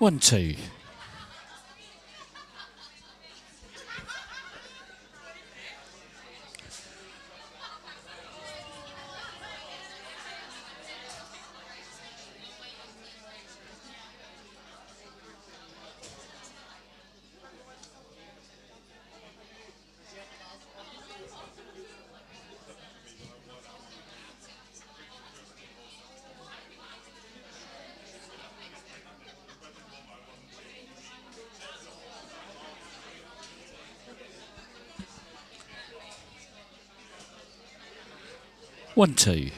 1, 2. One, two.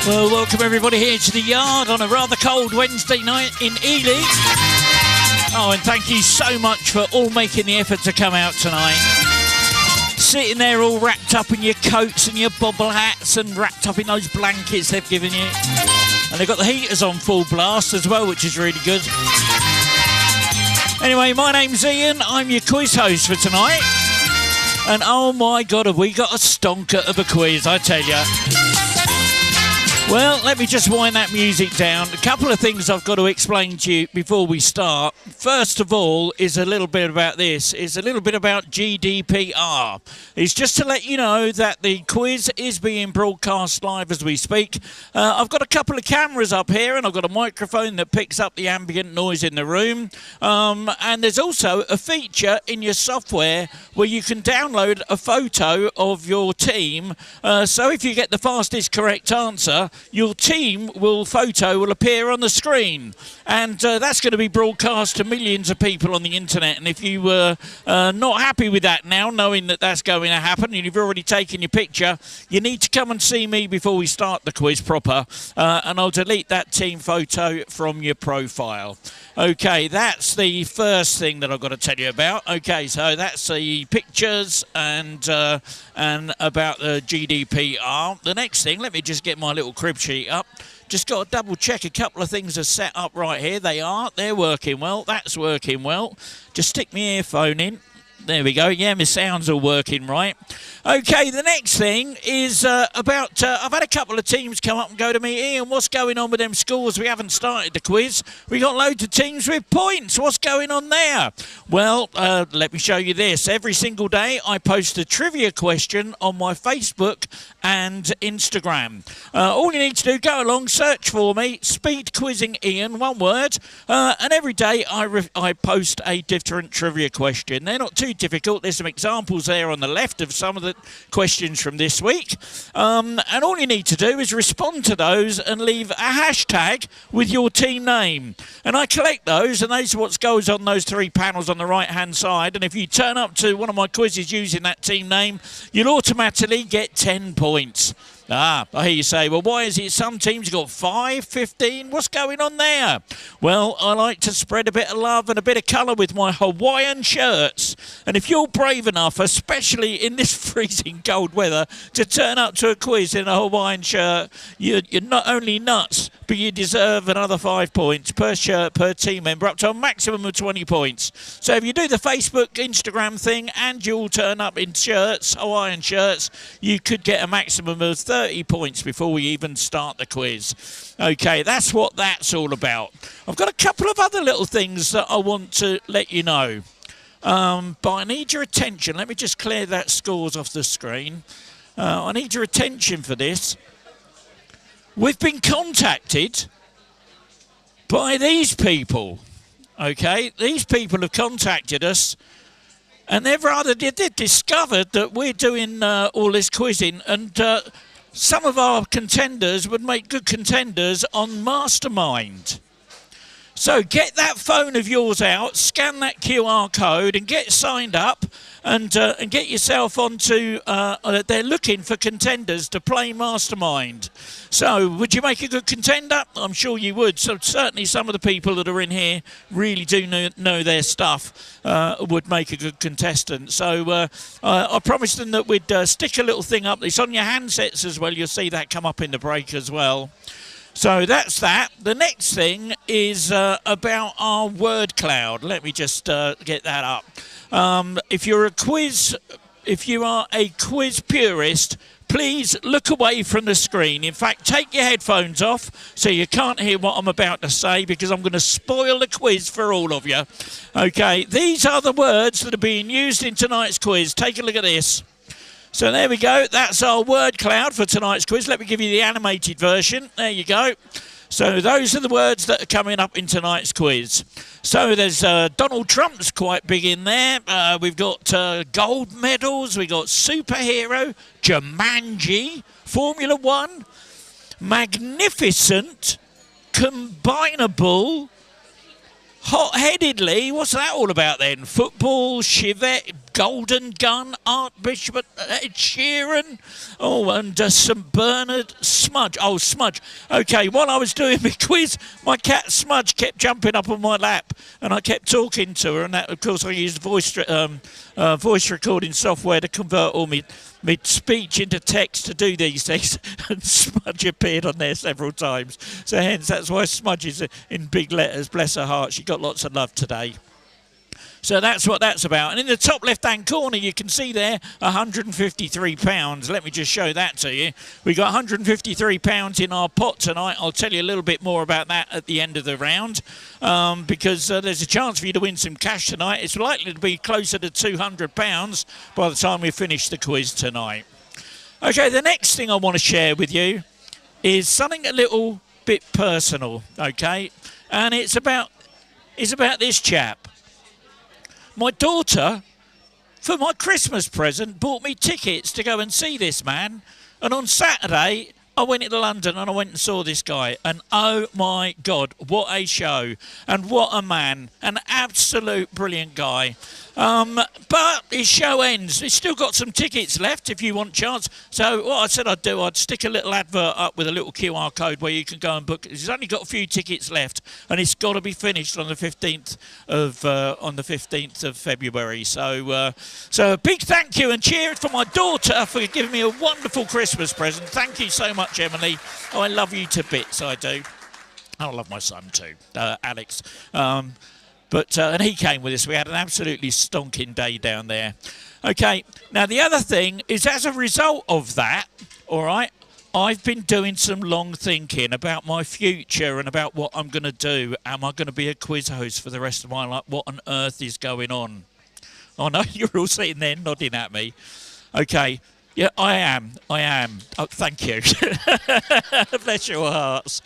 Well, welcome everybody here to the yard on a rather cold Wednesday night in Ely. Oh, and thank you so much for all making the effort to come out tonight. Sitting there all wrapped up in your coats and your bobble hats and wrapped up in those blankets they've given you. And they've got the heaters on full blast as well, which is really good. Anyway, my name's Ian. I'm your quiz host for tonight. And oh my God, have we got a stonker of a quiz, I tell you. Well, let me just wind that music down. A couple of things I've got to explain to you before we start. First of all is a little bit about this. It's a little bit about GDPR. It's just to let you know that the quiz is being broadcast live as we speak. I've got a couple of cameras up here and I've got a microphone that picks up the ambient noise in the room. And there's also a feature in your software where you can download a photo of your team. So if you get the fastest correct answer, your team will appear on the screen, and that's going to be broadcast to millions of people on the internet. And if you were not happy with that now, knowing that that's going to happen and you've already taken your picture, you need to come and see me before we start the quiz proper, and I'll delete that team photo from your profile. Okay, that's the first thing that I've got to tell you about. Okay, so that's the pictures and about the GDPR. The next thing, let me just get my little crib sheet up. Just got to double check a couple of things are set up right here. They're working well. That's working well. Just stick my earphone in. There we go. Yeah, my sound's all working right. Okay, the next thing is about... I've had a couple of teams come up and go to me, Ian, what's going on with them scores? We haven't started the quiz. We got loads of teams with points. What's going on there? Well, let me show you this. Every single day, I post a trivia question on my Facebook and Instagram. All you need to do, go along, search for me, Speed Quizzing Ian, one word, and every day I post a different trivia question. They're not too difficult. There's some examples there on the left of some of the questions from this week, and all you need to do is respond to those and leave a hashtag with your team name, and I collect those, and those are what goes on those three panels on the right hand side. And if you turn up to one of my quizzes using that team name, you'll automatically get 10 points. I hear you say, well, why is it some teams got 5, 15? What's going on there? Well, I like to spread a bit of love and a bit of colour with my Hawaiian shirts. And if you're brave enough, especially in this freezing cold weather, to turn up to a quiz in a Hawaiian shirt, you're not only nuts, but you deserve another 5 points per shirt, per team member, up to a maximum of 20 points. So if you do the Facebook, Instagram thing, and you all turn up in shirts, Hawaiian shirts, you could get a maximum of 30 points before we even start the quiz. Okay, that's what that's all about. I've got a couple of other little things that I want to let you know. But I need your attention. Let me just clear that scores off the screen. I need your attention for this. We've been contacted by these people. Okay, these people have contacted us, and they've discovered that we're doing all this quizzing, and some of our contenders would make good contenders on Mastermind. So get that phone of yours out, scan that QR code and get signed up and get yourself onto, they're looking for contenders to play Mastermind. So would you make a good contender? I'm sure you would. So certainly some of the people that are in here really do know their stuff, would make a good contestant. So I promised them that we'd stick a little thing up. It's on your handsets as well. You'll see that come up in the break as well. So that's that. The next thing is about our Wordcloud. Let me just get that up. If you are a quiz purist, please look away from the screen. In fact, take your headphones off so you can't hear what I'm about to say, because I'm going to spoil the quiz for all of you. Okay, these are the words that are being used in tonight's quiz. Take a look at this. So there we go. That's our word cloud for tonight's quiz. Let me give you the animated version. There you go. So those are the words that are coming up in tonight's quiz. So there's Donald Trump's quite big in there. We've got gold medals. We've got superhero, Jumanji, Formula One, magnificent, combinable, hot-headedly. What's that all about then? Football, Chivette, Golden Gun, Archbishop, Ed Sheeran, and St Bernard, Smudge. Oh, Smudge. Okay, while I was doing my quiz, my cat Smudge kept jumping up on my lap, and I kept talking to her, and that, of course, I used voice recording software to convert all my speech into text to do these things, and Smudge appeared on there several times. So hence, that's why Smudge is in big letters. Bless her heart. She got lots of love today. So that's what that's about. And in the top left-hand corner, you can see there, £153. Let me just show that to you. We got £153 in our pot tonight. I'll tell you a little bit more about that at the end of the round, because there's a chance for you to win some cash tonight. It's likely to be closer to £200 by the time we finish the quiz tonight. Okay, the next thing I want to share with you is something a little bit personal, okay? And it's about this chap. My daughter, for my Christmas present, bought me tickets to go and see this man. And on Saturday, I went into London and I went and saw this guy. And oh my God, what a show. And what a man. An absolute brilliant guy. But his show ends. He's still got some tickets left if you want a chance. So what I said I'd do, I'd stick a little advert up with a little QR code where you can go and book. He's only got a few tickets left, and it's got to be finished on the 15th of February. So a big thank you and cheers for my daughter for giving me a wonderful Christmas present. Thank you so much, Emily. Oh, I love you to bits, I do. I love my son too, Alex. And he came with us. We had an absolutely stonking day down there. Okay, now the other thing is, as a result of that, all right, I've been doing some long thinking about my future and about what I'm going to do. Am I going to be a quiz host for the rest of my life? What on earth is going on? Oh, no, you're all sitting there nodding at me. Okay, yeah, I am. Oh, thank you. Bless your hearts.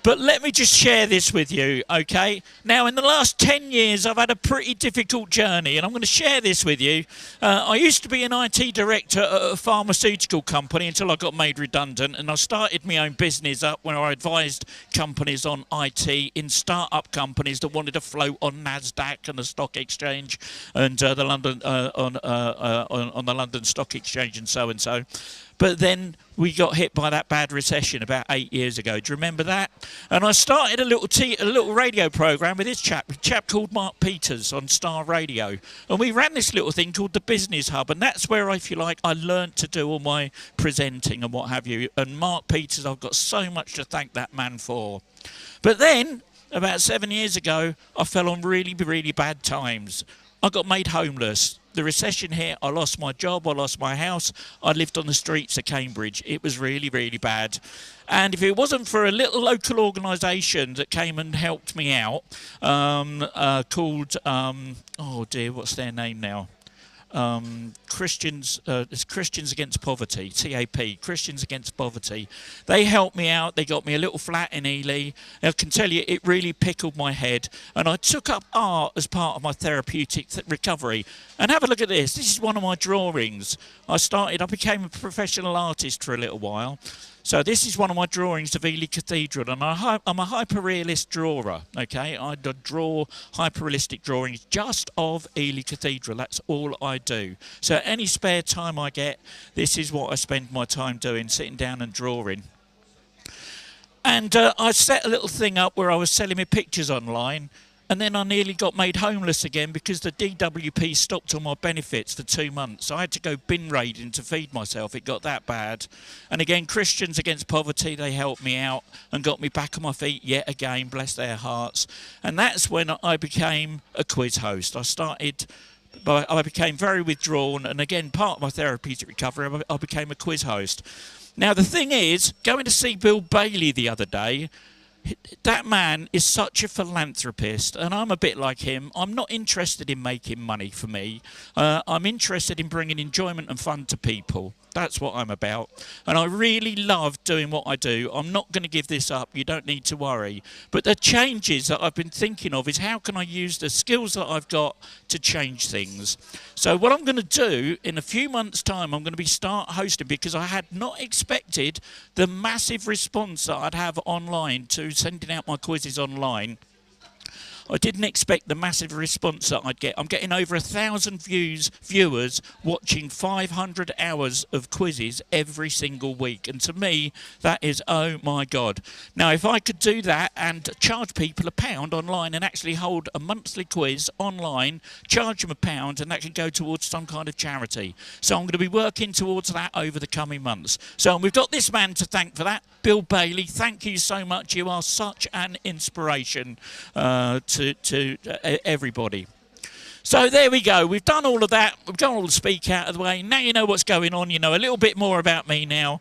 But let me just share this with you, okay? Now, in the last 10 years, I've had a pretty difficult journey, and I'm going to share this with you. I used to be an IT director at a pharmaceutical company until I got made redundant, and I started my own business up where I advised companies on IT in start-up companies that wanted to float on NASDAQ and the stock exchange and the London on the London Stock Exchange and so and so. But then we got hit by that bad recession about 8 years ago. Do you remember that? And I started a little radio program with this chap, a chap called Mark Peters on Star Radio. And we ran this little thing called the Business Hub. And that's where, if you like, I learnt to do all my presenting and what have you. And Mark Peters, I've got so much to thank that man for. But then, about 7 years ago, I fell on really, really bad times. I got made homeless. The recession hit, I lost my job, I lost my house, I lived on the streets of Cambridge. It was really, really bad. And if it wasn't for a little local organisation that came and helped me out, called, oh dear, what's their name now? It's Christians Against Poverty, TAP, Christians Against Poverty. They helped me out. They got me a little flat in Ely. I can tell you, it really pickled my head. And I took up art as part of my therapeutic recovery. And have a look at this. This is one of my drawings. I became a professional artist for a little while. So this is one of my drawings of Ely Cathedral, and I'm a hyper-realist drawer, okay? I draw hyper-realistic drawings just of Ely Cathedral. That's all I do. So any spare time I get, this is what I spend my time doing, sitting down and drawing. And I set a little thing up where I was selling my pictures online, and then I nearly got made homeless again because the DWP stopped all my benefits for 2 months. I had to go bin raiding to feed myself. It got that bad. And again, Christians Against Poverty, they helped me out and got me back on my feet yet again, bless their hearts. And that's when I became a quiz host. I became very withdrawn, and again, part of my therapeutic recovery, I became a quiz host. Now, the thing is, going to see Bill Bailey the other day, that man is such a philanthropist, and I'm a bit like him. I'm not interested in making money for me. I'm interested in bringing enjoyment and fun to people. That's what I'm about. And I really love doing what I do. I'm not going to give this up. You don't need to worry. But the changes that I've been thinking of is how can I use the skills that I've got to change things. So what I'm going to do in a few months' time, I'm going to start hosting, because I had not expected the massive response that I'd have online to sending out my quizzes online. I didn't expect the massive response that I'd get. I'm getting over 1,000 viewers watching 500 hours of quizzes every single week. And to me, that is, oh my God. Now, if I could do that and charge people £1 online and actually hold a monthly quiz online, charge them £1, and that can go towards some kind of charity. So I'm going to be working towards that over the coming months. So we've got this man to thank for that, Bill Bailey. Thank you so much. You are such an inspiration to everybody. So there we go. We've done all of that. We've got all the speak out of the way. Now you know what's going on. You know a little bit more about me now.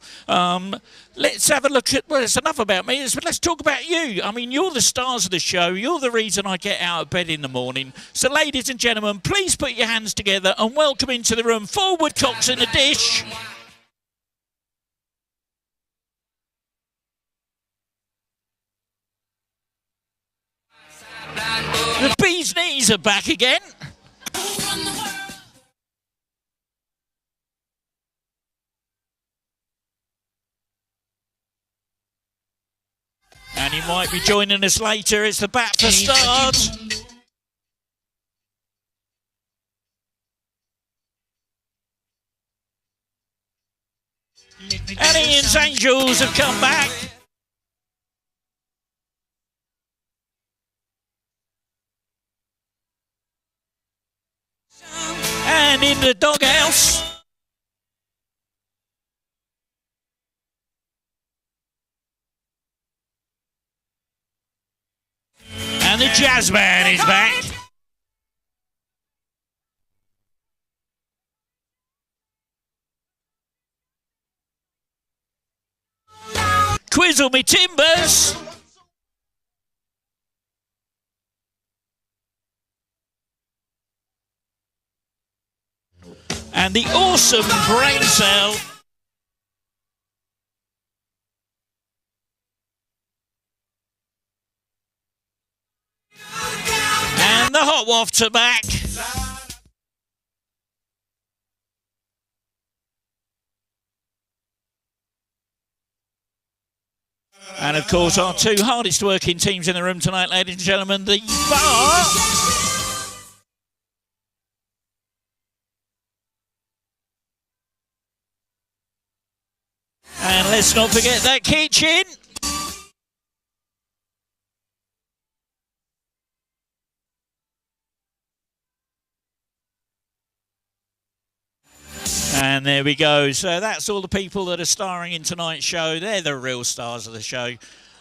Let's have a look at, well, it's enough about me. Let's talk about you. I mean, you're the stars of the show. You're the reason I get out of bed in the morning. So ladies and gentlemen, please put your hands together and welcome into the room 4 woodcocks in a dish. The bee's knees are back again. And he might be joining us later. It's the bat for start. And Ian's Angels have come back. And in the doghouse. And the jazz band is back. Quizzle me timbers. And the awesome brain cell. And the hot wafts are back. And of course our 2 hardest working teams in the room tonight, ladies and gentlemen, the bar. And let's not forget that kitchen. And there we go. So that's all the people that are starring in tonight's show. They're the real stars of the show.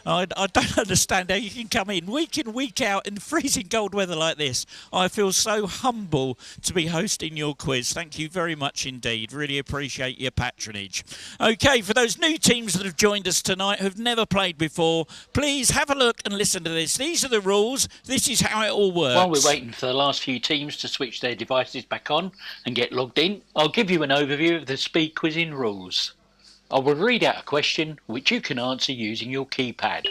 I don't understand how you can come in, week out, in freezing cold weather like this. I feel so humble to be hosting your quiz. Thank you very much indeed. Really appreciate your patronage. Okay, for those new teams that have joined us tonight who've never played before, please have a look and listen to this. These are the rules. This is how it all works. While we're waiting for the last few teams to switch their devices back on and get logged in, I'll give you an overview of the speed quizzing rules. I will read out a question which you can answer using your keypad.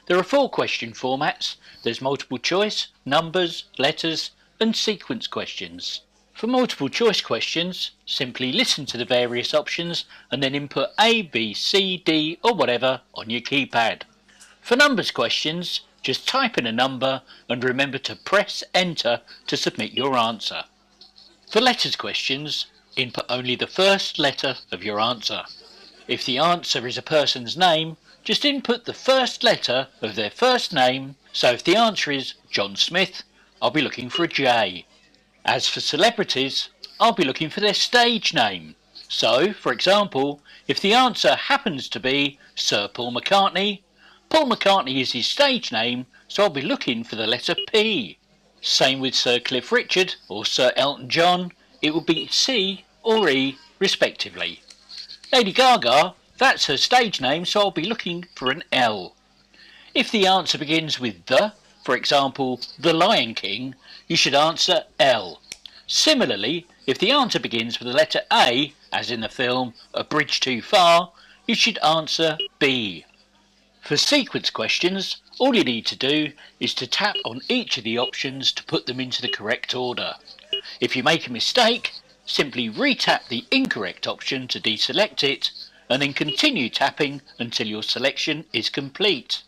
There are 4 question formats. There's multiple choice, numbers, letters and sequence questions. For multiple choice questions, simply listen to the various options and then input A, B, C, D or whatever on your keypad. For numbers questions, just type in a number and remember to press enter to submit your answer. For letters questions, input only the first letter of your answer. If the answer is a person's name, just input the first letter of their first name. So if the answer is John Smith, I'll be looking for a J. As for celebrities, I'll be looking for their stage name. So, for example, if the answer happens to be Sir Paul McCartney, Paul McCartney is his stage name, so I'll be looking for the letter P. Same with Sir Cliff Richard or Sir Elton John, it will be C or E respectively. Lady Gaga, that's her stage name, so I'll be looking for an L. If the answer begins with the, for example, The Lion King, you should answer L. Similarly, if the answer begins with the letter A, as in the film A Bridge Too Far, you should answer B. For sequence questions, all you need to do is to tap on each of the options to put them into the correct order. If you make a mistake, simply re-tap the incorrect option to deselect it, and then continue tapping until your selection is complete.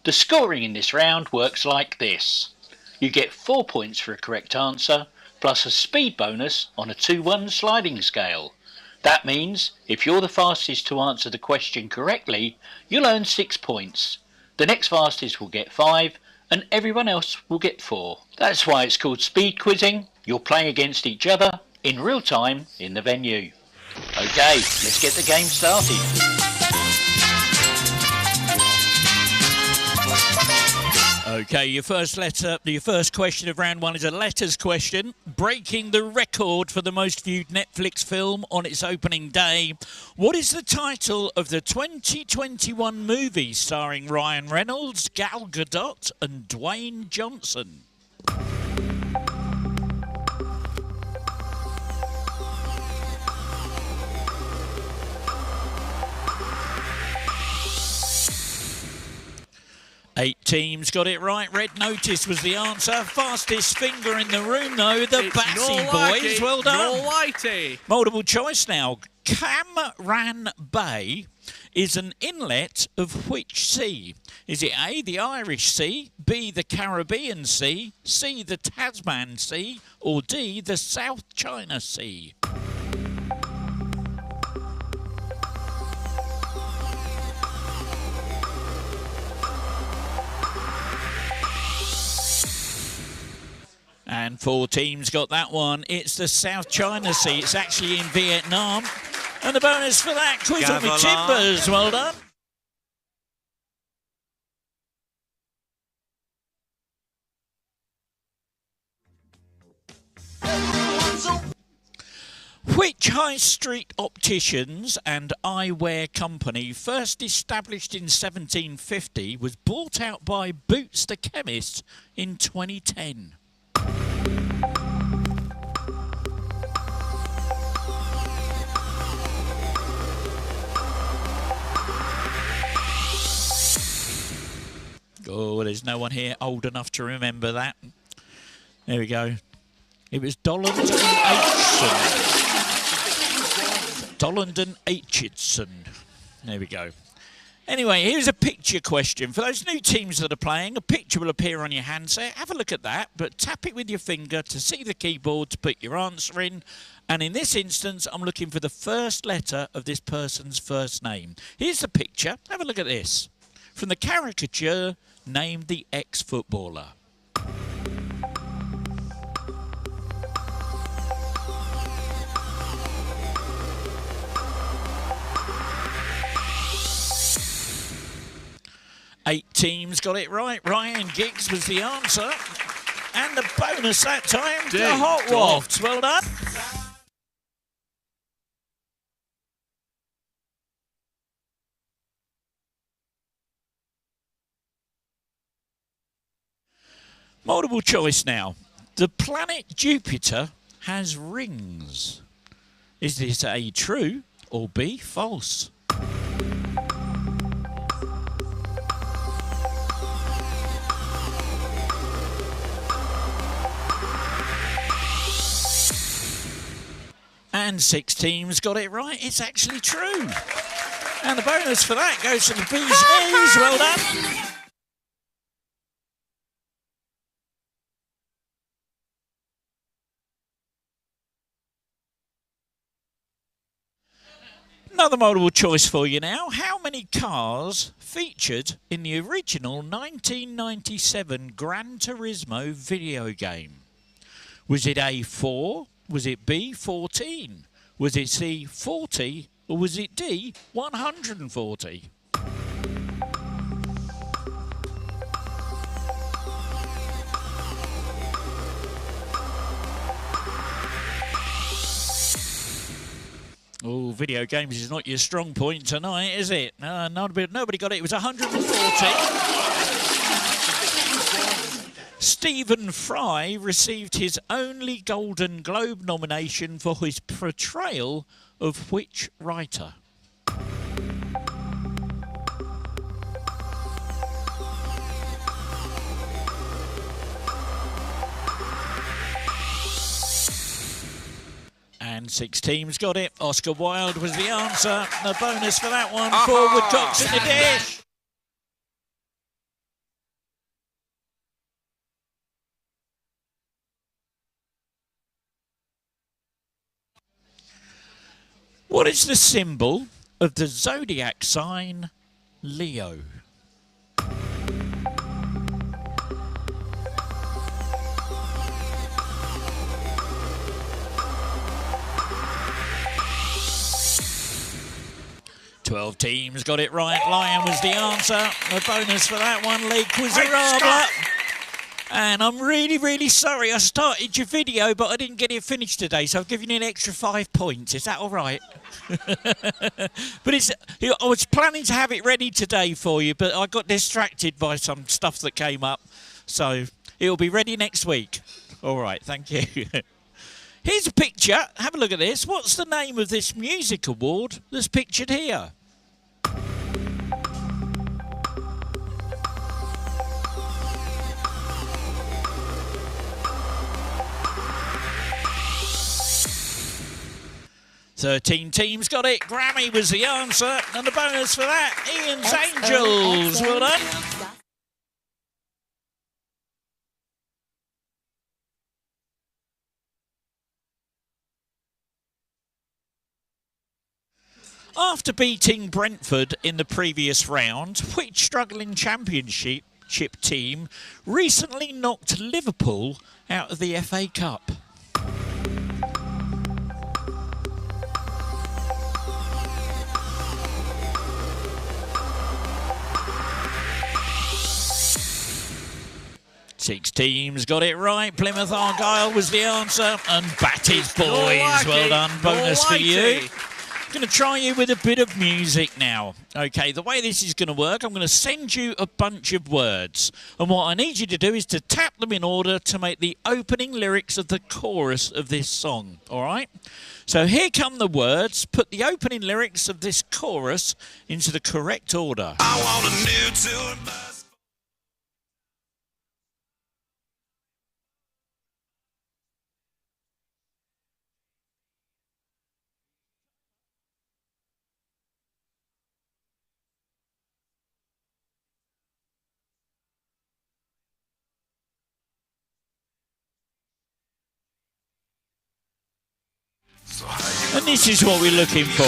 The scoring in this round works like this. You get 4 points for a correct answer, plus a speed bonus on a 2-1 sliding scale. That means if you're the fastest to answer the question correctly, you'll earn 6 points. The next fastest will get 5, and everyone else will get 4. That's why it's called speed quizzing. You're playing against each other in real time in the venue. Okay, let's get the game started. Okay, your first question of round one is a letters question, breaking the record for the most viewed Netflix film on its opening day. What is the title of the 2021 movie starring Ryan Reynolds, Gal Gadot and Dwayne Johnson? Eight teams got it right. Red Notice was the answer. Fastest finger in the room, though, the Bassy boys. Well done. Multiple choice now. Camran Bay is an inlet of which sea? Is it A, the Irish Sea, B, the Caribbean Sea, C, the Tasman Sea, or D, the South China Sea? And 4 teams got that one. It's the South China Sea. It's actually in Vietnam. And the bonus for that, quiz on with Timbers. Well done. Which high street opticians and eyewear company, first established in 1750, was bought out by Boots the Chemist in 2010? Oh, there's no one here old enough to remember that. There we go. It was Dolland and Aitchison. Dolland and Aitchison. There we go. Anyway, here's a picture question. For those new teams that are playing, a picture will appear on your handset. Have a look at that, but tap it with your finger to see the keyboard to put your answer in. And in this instance, I'm looking for the first letter of this person's first name. Here's the picture. Have a look at this. From the caricature, name the ex-footballer. Eight teams got it right. Ryan Giggs was the answer. And the bonus that time, the Hot Wafts. Well done. Multiple choice now. The planet Jupiter has rings. Is this A, true, or B, false? And 6 teams got it right. It's actually true. And the bonus for that goes to the bee's knees. Well done. Another multiple choice for you now. How many cars featured in the original 1997 Gran Turismo video game? Was it A, 4? Was it B, 14? Was it C, 40? Or was it D, 140? Oh, video games is not your strong point tonight, is it? Nobody got it. It was 140. Stephen Fry received his only Golden Globe nomination for his portrayal of which writer? And 6 teams got it. Oscar Wilde was the answer. The bonus for that one. Forward cocks in the dish. What is the symbol of the zodiac sign Leo? Twelve teams got it right. Lion was the answer. The bonus for that one, Lee Quizarabla. And I'm really, really sorry. I started your video, but I didn't get it finished today, so I've given you an extra 5 points. Is that all right? But I was planning to have it ready today for you, but I got distracted by some stuff that came up. So it'll be ready next week. All right, thank you. Here's a picture. Have a look at this. What's the name of this music award that's pictured here? Thirteen teams got it. Grammy was the answer. And the bonus for that, Ian's Angels. Well done. After beating Brentford in the previous round, which struggling championship team recently knocked Liverpool out of the FA Cup? Six teams got it right. Plymouth Argyle was the answer. And Batty's Boys. Well done. Bonus for you. I'm going to try you with a bit of music now. Okay, the way this is going to work, I'm going to send you a bunch of words. And what I need you to do is to tap them in order to make the opening lyrics of the chorus of this song. All right? So here come the words. Put the opening lyrics of this chorus into the correct order. I want a new tour bus. And this is what we're looking for.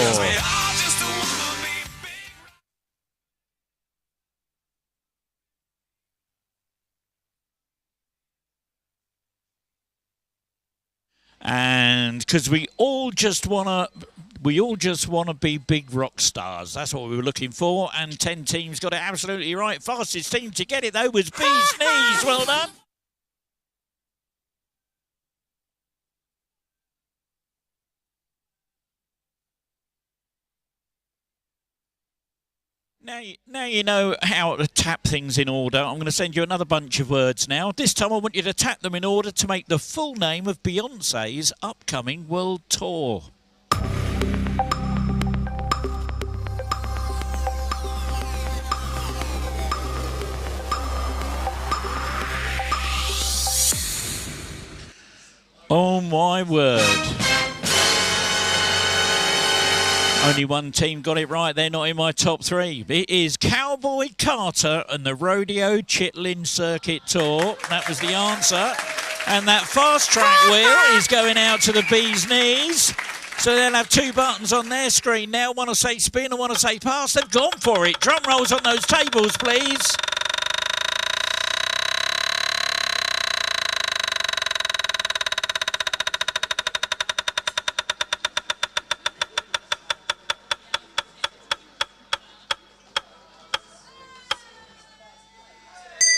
And because we all just want to be big rock stars. That's what we were looking for. And 10 teams got it absolutely right. Fastest team to get it, though, was Bee's Knees. Well done. Now you know how to tap things in order. I'm going to send you another bunch of words now. This time I want you to tap them in order to make the full name of Beyonce's upcoming world tour. Oh my word. Only one team got it right. They're not in my top 3. It is Cowboy Carter and the Rodeo Chitlin Circuit Tour. That was the answer. And that fast track wheel is going out to the bee's knees. So they'll have 2 buttons on their screen now. One will say spin and one will say pass. They've gone for it. Drum rolls on those tables, please.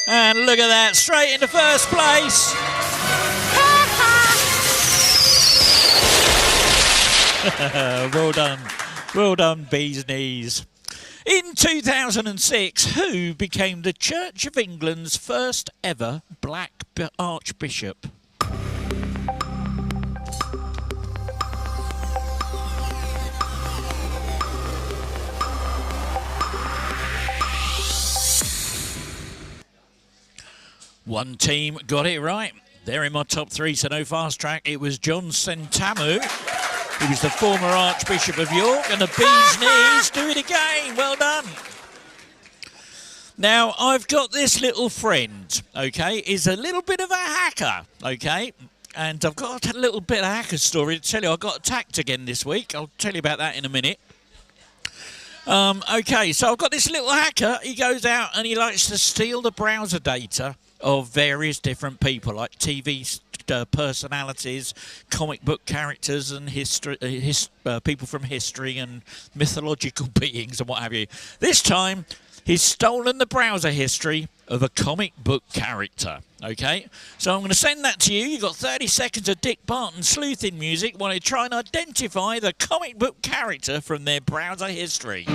And look at that, straight into first place. Well done, bee's knees. In 2006, who became the Church of England's first ever black archbishop? One team got it right. They're in my top 3, so no fast track. It was John Sentamu. He was the former Archbishop of York, and the bee's knees do it again. Well done. Now, I've got this little friend, okay? He's a little bit of a hacker, okay? And I've got a little bit of hacker story to tell you. I got attacked again this week. I'll tell you about that in a minute. Okay, so I've got this little hacker. He goes out and he likes to steal the browser data of various different people, like TV personalities, comic book characters, and people from history and mythological beings and what have you. This time, he's stolen the browser history of a comic book character. Okay, so I'm going to send that to you. You've got 30 seconds of Dick Barton sleuthing music while you try and identify the comic book character from their browser history.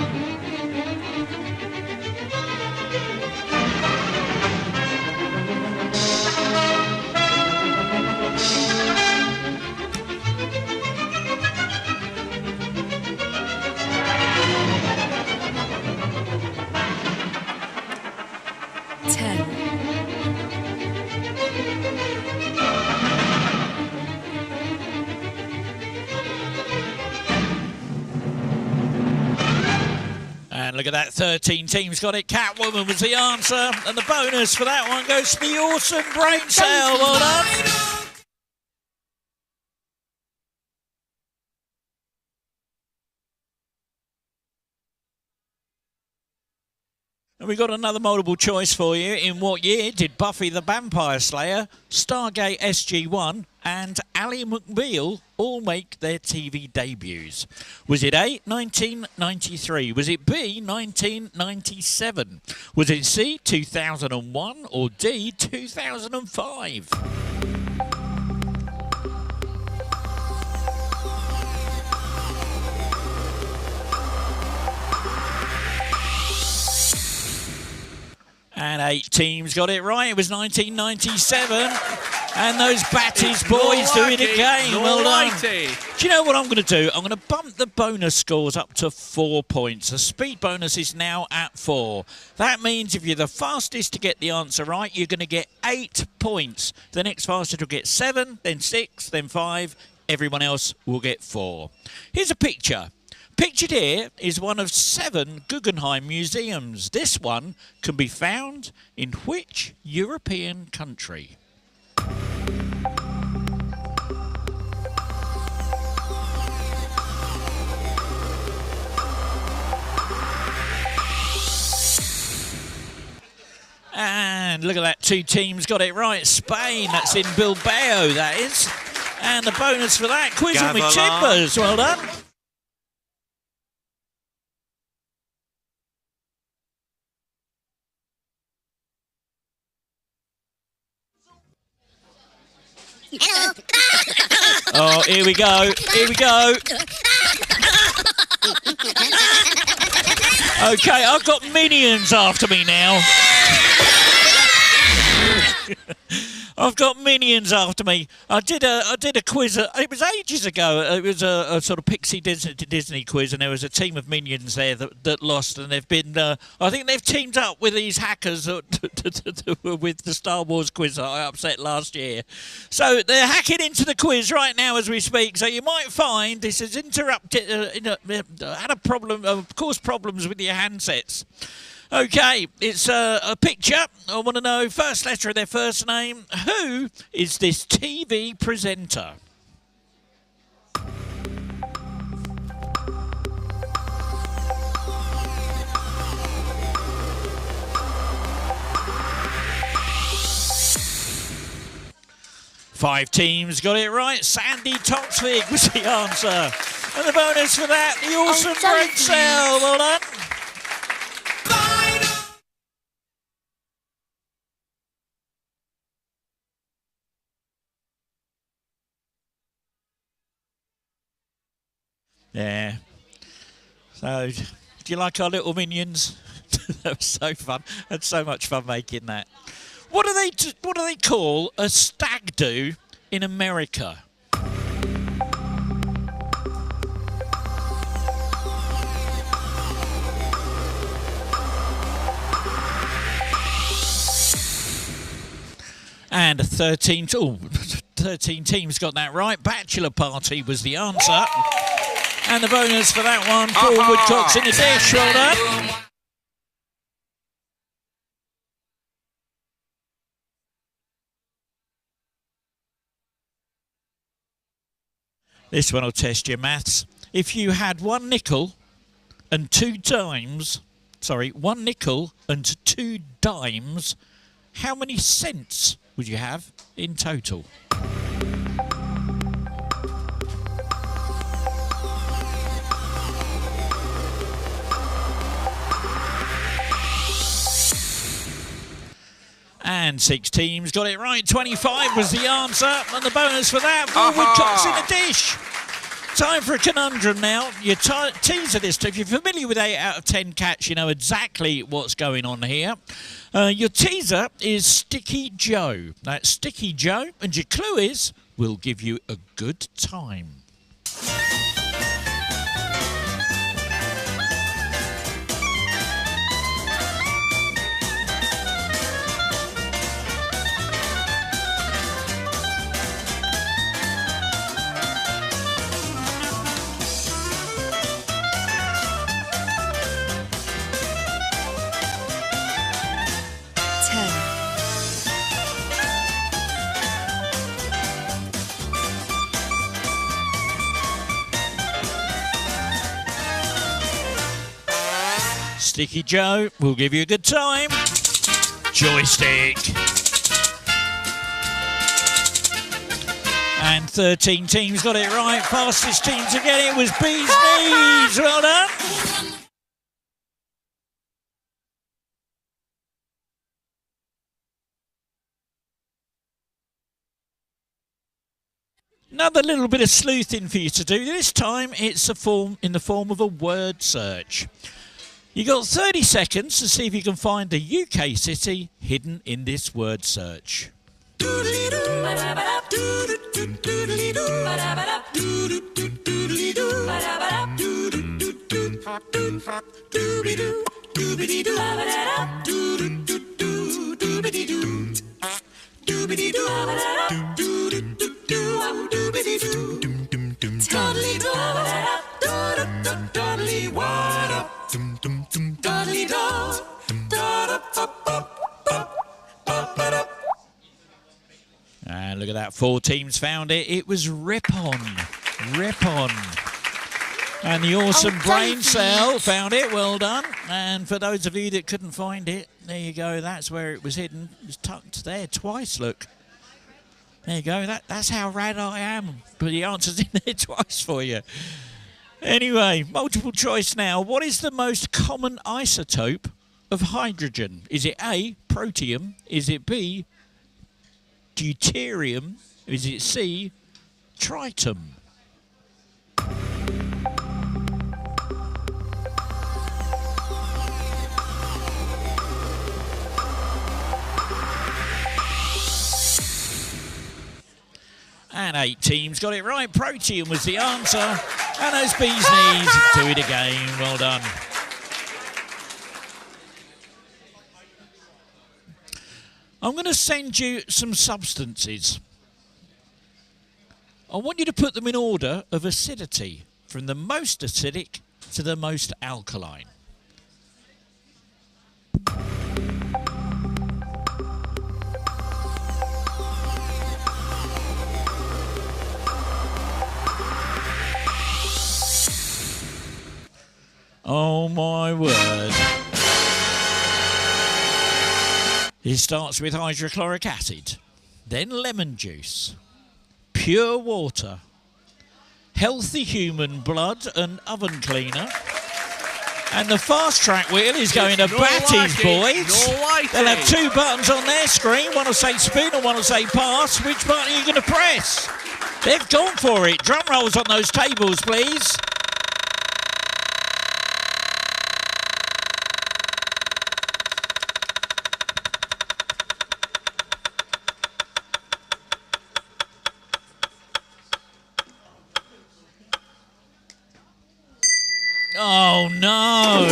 And look at that, 13 teams got it. Catwoman was the answer. And the bonus for that one goes to the awesome brain cell. Well done. And we got another multiple choice for you. In what year did Buffy the Vampire Slayer, Stargate SG-1 and Ally McBeal all make their TV debuts? Was it A, 1993? Was it B, 1997? Was it C, 2001? Or D, 2005? And 8 teams got it right. It was 1997. And those Batties boys do it again. Well done. Do you know what I'm going to do? I'm going to bump the bonus scores up to 4 points. The speed bonus is now at 4. That means if you're the fastest to get the answer right, you're going to get 8 points. The next fastest will get 7, then 6, then 5. Everyone else will get 4. Here's a picture. Pictured here is one of 7 Guggenheim museums. This one can be found in which European country? And look at that, 2 teams got it right. Spain, that's in Bilbao, that is. And the bonus for that, quizzing with Timbers. Well done. Hello. Oh, here we go. Here we go. Okay, I've got minions after me now. I've got minions after me. I did a quiz. It was ages ago. It was a sort of Pixie Disney quiz, and there was a team of minions there that lost, and they've been. I think they've teamed up with these hackers with the Star Wars quiz that I upset last year. So they're hacking into the quiz right now as we speak. So you might find this has interrupted. Had a problem. Caused problems with your handsets. Okay, it's a picture. I want to know first letter of their first name. Who is this TV presenter? Five teams got it right. Sandy Toxvig was the answer. And the bonus for that, the awesome brain cell. Well done. Yeah. So, do you like our little minions? That was so fun. Had so much fun making that. What do they call a stag do in America? And 13 teams got that right. Bachelor party was the answer. And the bonus for that one, 4 woodcocks in the dish. Well done. This one will test your maths. If you had 1 nickel and 2 dimes, 1 nickel and 2 dimes, how many cents would you have in total? And 6 teams got it right. 25 was the answer. And the bonus for that, 4 woodcocks in a dish. Time for a conundrum now. Your teaser this. If you're familiar with 8 out of 10 cats, you know exactly what's going on here. Your teaser is Sticky Joe. That's Sticky Joe. And your clue is, we'll give you a good time. Sticky Joe, we'll give you a good time. Joystick. And 13 teams got it right. Fastest team to get it was Bees Knees. Well done. Another little bit of sleuthing for you to do. This time it's in the form of a word search. You got 30 seconds to see if you can find a UK city hidden in this word search. And look at that, 4 teams found it. It was Rip-On. Rip-On. And the awesome brain cell found it. Well done. And for those of you that couldn't find it, there you go. That's where it was hidden. It was tucked there twice, look. There you go. That's how rad I am. But the answer's in there twice for you. Anyway, multiple choice now. What is the most common isotope of hydrogen? Is it A, protium? Is it B, deuterium? Is it C, tritium? And 8 teams got it right. Protein was the answer. And those bees knees do it again. Well done. I'm going to send you some substances. I want you to put them in order of acidity, from the most acidic to the most alkaline. Oh my word. It starts with hydrochloric acid, then lemon juice, pure water, healthy human blood and oven cleaner. And the fast track wheel is going to Batty's boys. They'll have 2 buttons on their screen. One will say spin and one will say pass. Which button are you going to press? They've gone for it. Drum rolls on those tables, please. Oh, no.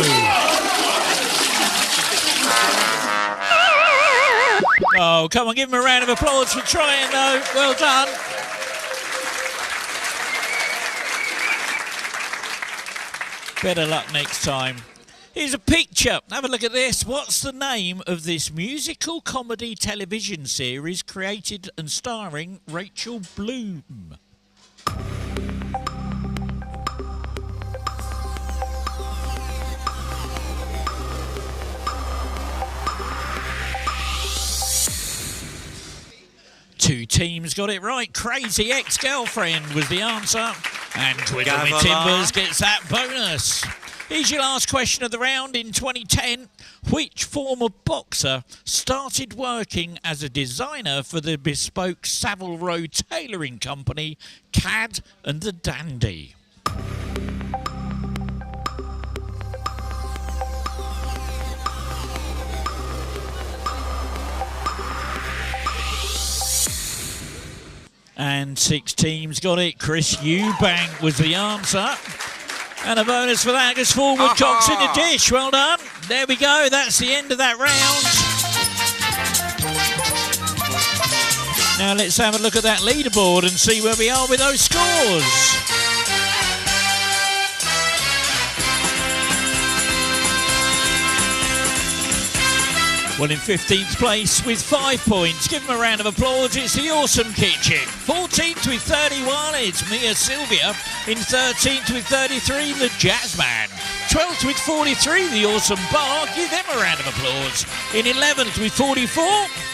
Oh, come on, give him a round of applause for trying, though. Well done. Better luck next time. Here's a picture. Have a look at this. What's the name of this musical comedy television series created and starring Rachel Bloom? Two teams got it right. Crazy Ex-Girlfriend was the answer. And Twiddle Me Timbers gets that bonus. Here's your last question of the round. In 2010, which former boxer started working as a designer for the bespoke Savile Row tailoring company, Cad and the Dandy? And 6 teams got it. Chris Eubank was the answer. And a bonus for that goes forward. Cocks in the dish. Well done. There we go. That's the end of that round. Now let's have a look at that leaderboard and see where we are with those scores. Well, in 15th place with 5 points. Give them a round of applause. It's the Awesome Kitchen. 14th with 31, it's Mia Sylvia. In 13th with 33, the Jazzman. 12th with 43, the Awesome Bar. Give them a round of applause. In 11th with 44,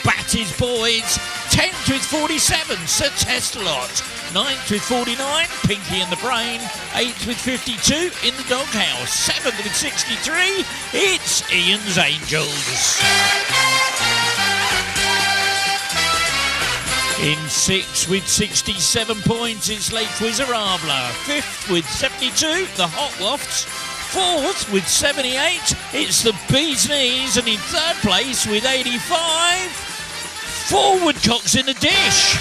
Batty's Boys. 10th with 47, Sir Testalot. 9th with 49, Pinky and the Brain. 8th with 52, In the Doghouse. 7th with 63, it's Ian's Angels. In 6th with 67 points, it's Les Quizarabla. 5th with 72, the Hot Wafts. 4th with 78, it's the Bee's Knees. And in 3rd place with 85, Forward Cocks in the Dish.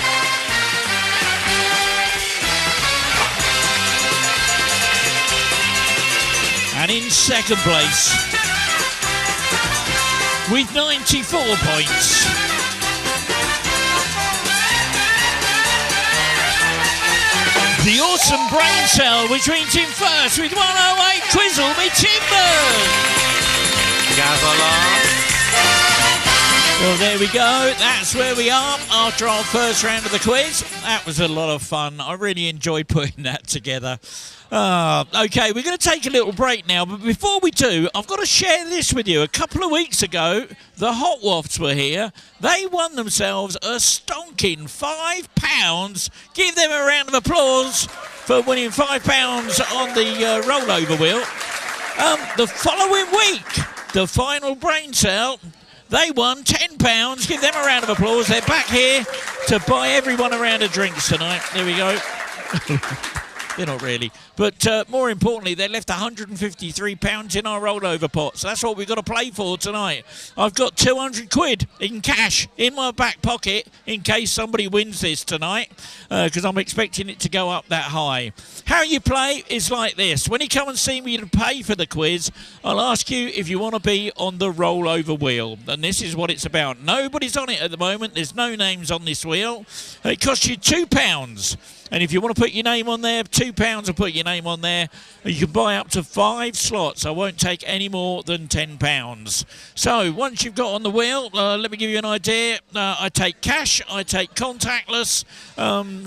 And in 2nd place with 94 points, the Awesome Brain Cell, which means in 1st with 108, Quizzle Me Timbers. Well, there we go. That's where we are after our first round of the quiz. That was a lot of fun. I really enjoyed putting that together. Okay, we're going to take a little break now, but before we do, I've got to share this with you. A couple of weeks ago, the Hot Wafts were here. They won themselves a stonking £5. Give them a round of applause for winning £5 on the rollover wheel. The following week, the final brain cell, they won £10. Give them a round of applause. They're back here to buy everyone a round of drinks tonight. There we go. They're not really. But more importantly, they left £153 in our rollover pot. So that's what we've got to play for tonight. I've got 200 quid in cash in my back pocket in case somebody wins this tonight, because I'm expecting it to go up that high. How you play is like this. When you come and see me to pay for the quiz, I'll ask you if you want to be on the rollover wheel. And this is what it's about. Nobody's on it at the moment. There's no names on this wheel. It costs you £2. And if you want to put your name on there, £2 will put your name on there. You can buy up to 5 slots. I won't take any more than £10. So once you've got on the wheel, let me give you an idea. I take cash, I take contactless,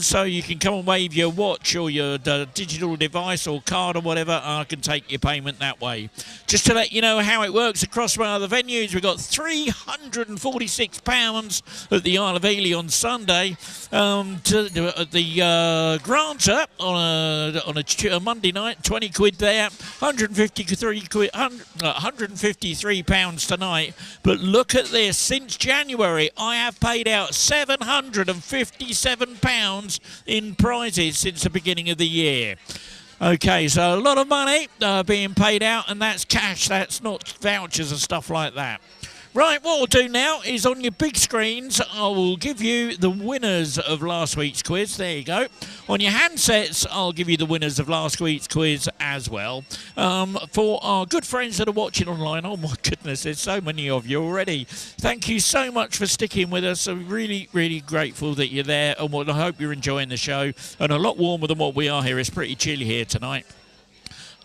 so you can come and wave your watch or your digital device or card or whatever. I can take your payment that way. Just to let you know how it works across my other venues, we've got £346 at the Isle of Ely on Sunday. The Granter on a Monday night, 20 quid there, £153 tonight. But look at this, since January I have paid out £757 in prizes since the beginning of the year. Okay, so a lot of money being paid out, and that's cash, that's not vouchers and stuff like that. Right, what we'll do now is on your big screens, I will give you the winners of last week's quiz. There you go. On your handsets, I'll give you the winners of last week's quiz as well. For our good friends that are watching online, oh my goodness, there's so many of you already. Thank you so much for sticking with us. I'm really, really grateful that you're there, and I hope you're enjoying the show. And a lot warmer than what we are here. It's pretty chilly here tonight.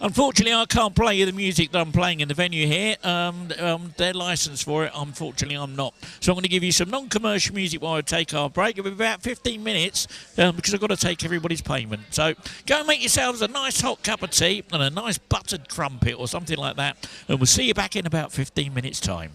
Unfortunately, I can't play you the music that I'm playing in the venue here. They're licensed for it. Unfortunately, I'm not. So I'm going to give you some non-commercial music while I take our break. It'll be about 15 minutes because I've got to take everybody's payment. So go and make yourselves a nice hot cup of tea and a nice buttered crumpet or something like that. And we'll see you back in about 15 minutes' time.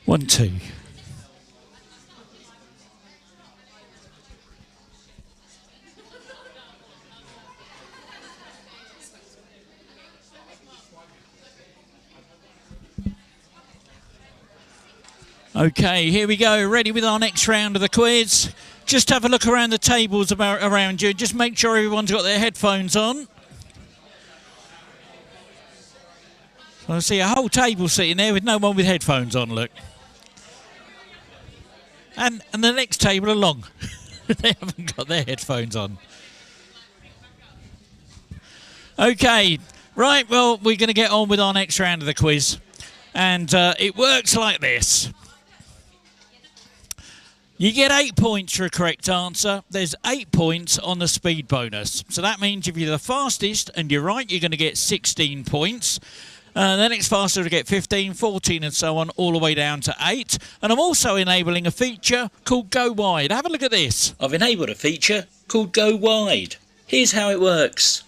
1, 2. Okay, here we go. Ready with our next round of the quiz. Just have a look around the tables around you. Just make sure everyone's got their headphones on. I see a whole table sitting there with no one with headphones on, look. And the next table along. They haven't got their headphones on. Okay, right, well, we're going to get on with our next round of the quiz. And it works like this. You get 8 points for a correct answer. There's 8 points on the speed bonus. So that means if you're the fastest and you're right, you're going to get 16 points. The next faster to get 15, 14 and so on, all the way down to 8. And I'm also enabling a feature called Go Wide. Have a look at this. I've enabled a feature called Go Wide. Here's how it works.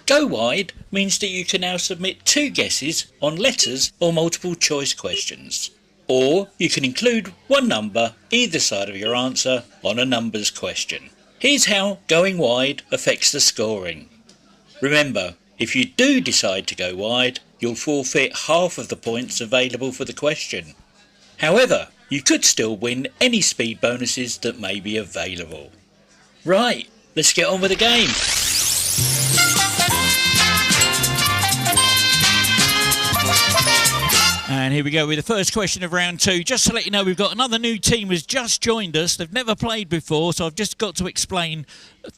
Go Wide means that you can now submit 2 guesses on letters or multiple choice questions. Or you can include 1 number either side of your answer on a numbers question. Here's how going wide affects the scoring. Remember, if you do decide to go wide, you'll forfeit half of the points available for the question. However, you could still win any speed bonuses that may be available. Right, let's get on with the game. And here we go with the first question of round 2. Just to let you know, we've got another new team who's just joined us. They've never played before, so I've just got to explain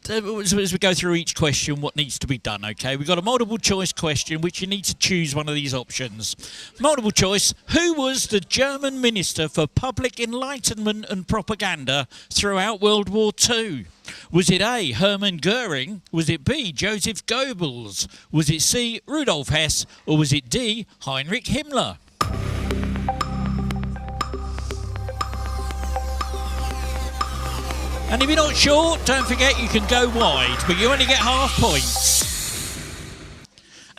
as we go through each question what needs to be done, okay? We've got a multiple choice question, which you need to choose one of these options. Multiple choice, who was the German Minister for Public Enlightenment and Propaganda throughout World War II? Was it A, Hermann Goering? Was it B, Joseph Goebbels? Was it C, Rudolf Hess? Or was it D, Heinrich Himmler? And if you're not sure, don't forget you can go wide, but you only get half points.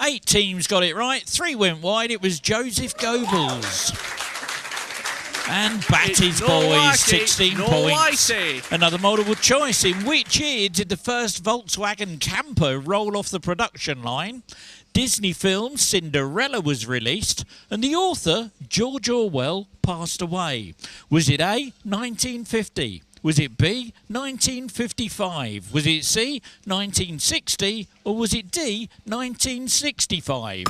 8 teams got it right, 3 went wide, it was Joseph Goebbels. And Batty's boys, 16 points. Another multiple choice. In which year did the first Volkswagen camper roll off the production line? Disney film Cinderella was released and the author, George Orwell, passed away. Was it A, 1950? Was it B, 1955? Was it C, 1960? Or was it D, 1965?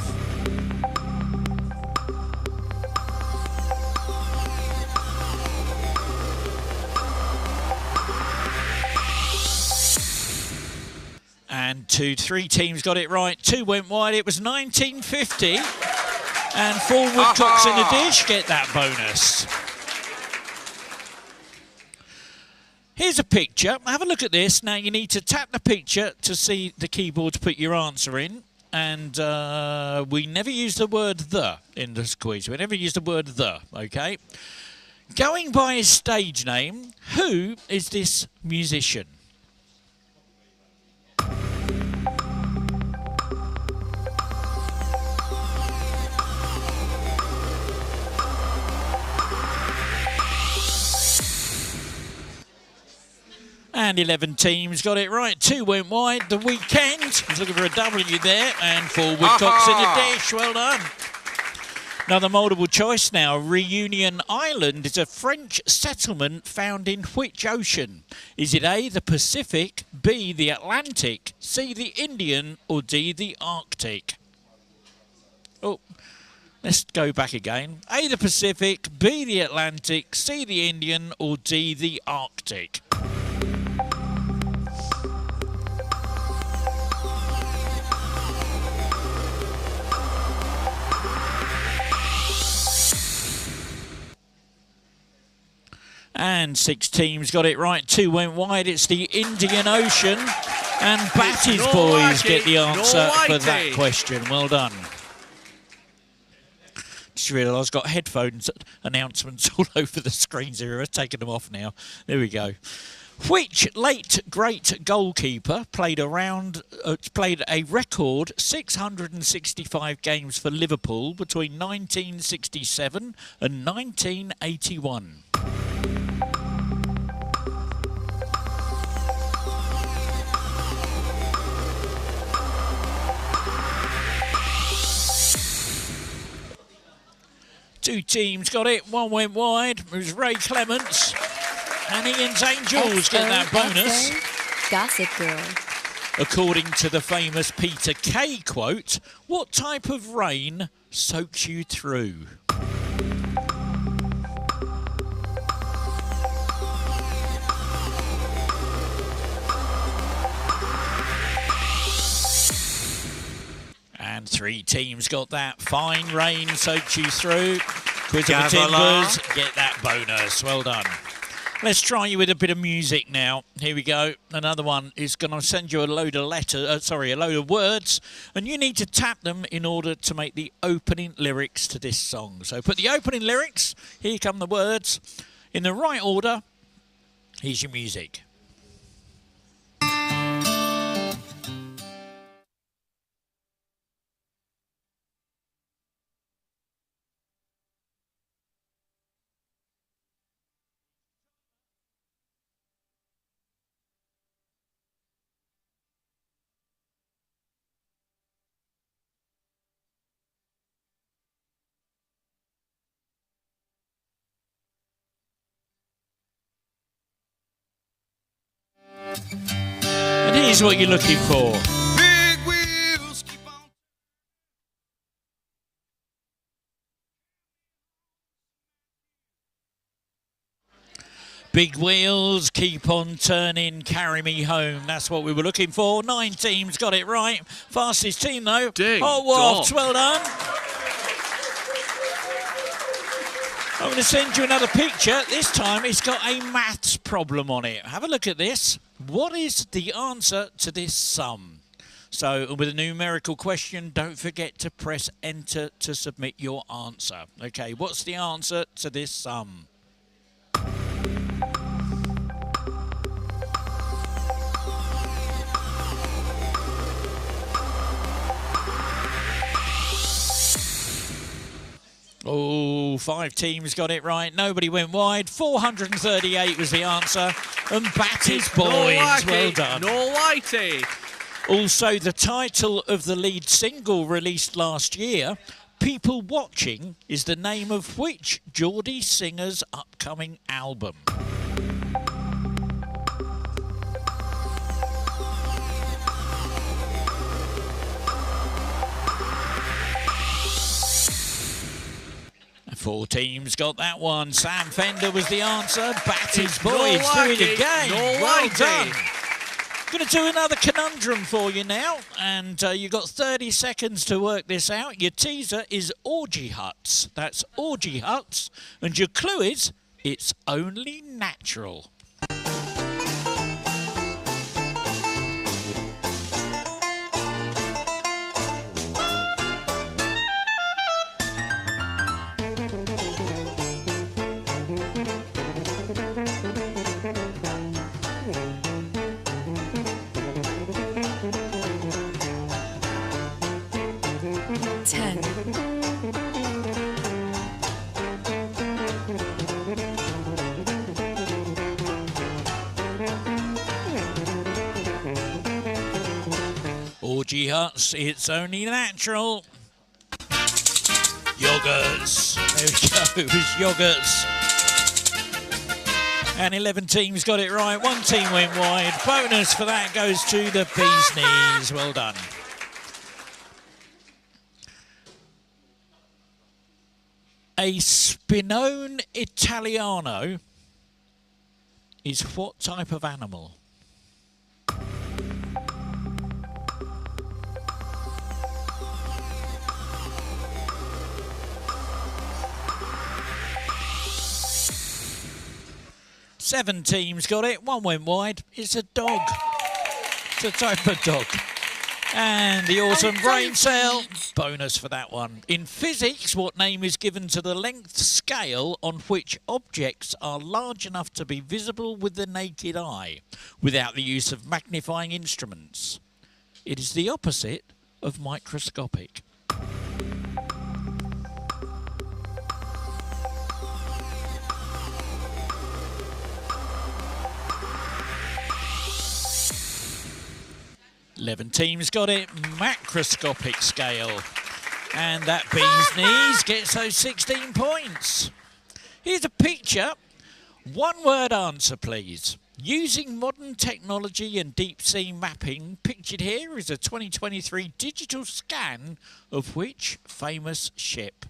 And 3 teams got it right. 2 went wide. It was 1950. And 4 woodcocks in a dish get that bonus. Here's a picture. Have a look at this. Now you need to tap the picture to see the keyboard to put your answer in. And we never use the word the in this quiz. We never use the word the, okay? Going by his stage name, who is this musician? And 11 teams got it right. 2 went wide. The Weekend was looking for a W there. And 4 woodcocks in the dish. Well done. Another multiple choice now. Reunion Island is a French settlement found in which ocean? Is it A, the Pacific, B, the Atlantic, C, the Indian, or D, the Arctic? Oh, let's go back again. A, the Pacific, B, the Atlantic, C, the Indian, or D, the Arctic? And 6 teams got it right. 2 went wide. It's the Indian Ocean. And Batty's boys get the answer for that question. Well done. Just realised I've got headphones announcements all over the screens here. I've taken them off now. There we go. Which late great goalkeeper played a record 665 games for Liverpool between 1967 and 1981? Two teams got it, one went wide. It was Ray Clements and Ian's Angels get that bonus. Gossip Girl. According to the famous Peter Kay quote, what type of rain soaks you through? And three teams got that. Fine rain soaks you through. Quiz of the Timbers, get that bonus. Well done. Let's try you with a bit of music now. Here we go. Another one is going to send you a load of a load of words, and you need to tap them in order to make the opening lyrics to this song. So put the opening lyrics, here come the words, in the right order. Here's your music. And here's what you're looking for. Big wheels keep on. Big wheels keep on turning, carry me home. That's what we were looking for. 9 teams got it right. Fastest team though. Ding Hot Wafts, dong. well done. I'm going to send you another picture. This time it's got a maths problem on it. Have a look at this. What is the answer to this sum? So with a numerical question, don't forget to press enter to submit your answer. Okay, what's the answer to this sum? Oh, 5 teams got it right. Nobody went wide. 438 was the answer. And Batty's Boys, well done. No whitey. Also, the title of the lead single released last year, People Watching, is the name of which Geordie singer's upcoming album? Four teams got that one. Sam Fender was the answer. Batty's Boys do it again. Well done. Going to do another conundrum for you now, and you've got 30 seconds to work this out. Your teaser is orgy huts. That's orgy huts, and your clue is it's only natural. Orgy huts, it's only natural. Yogurts. There we go, it was yogurts. And 11 teams got it right. 1 team went wide. Bonus for that goes to the Bee's Knees. Well done. A Spinone Italiano is what type of animal? Seven teams got it. 1 went wide. It's a dog. It's a type of dog. And the awesome brain cell, bonus for that one. In physics, what name is given to the length scale on which objects are large enough to be visible with the naked eye without the use of magnifying instruments? It is the opposite of microscopic. Eleven teams got it. Macroscopic scale. And that bee's knees gets those 16 points. Here's a picture. One word answer, please. Using modern technology and deep sea mapping, pictured here is a 2023 digital scan of which famous ship?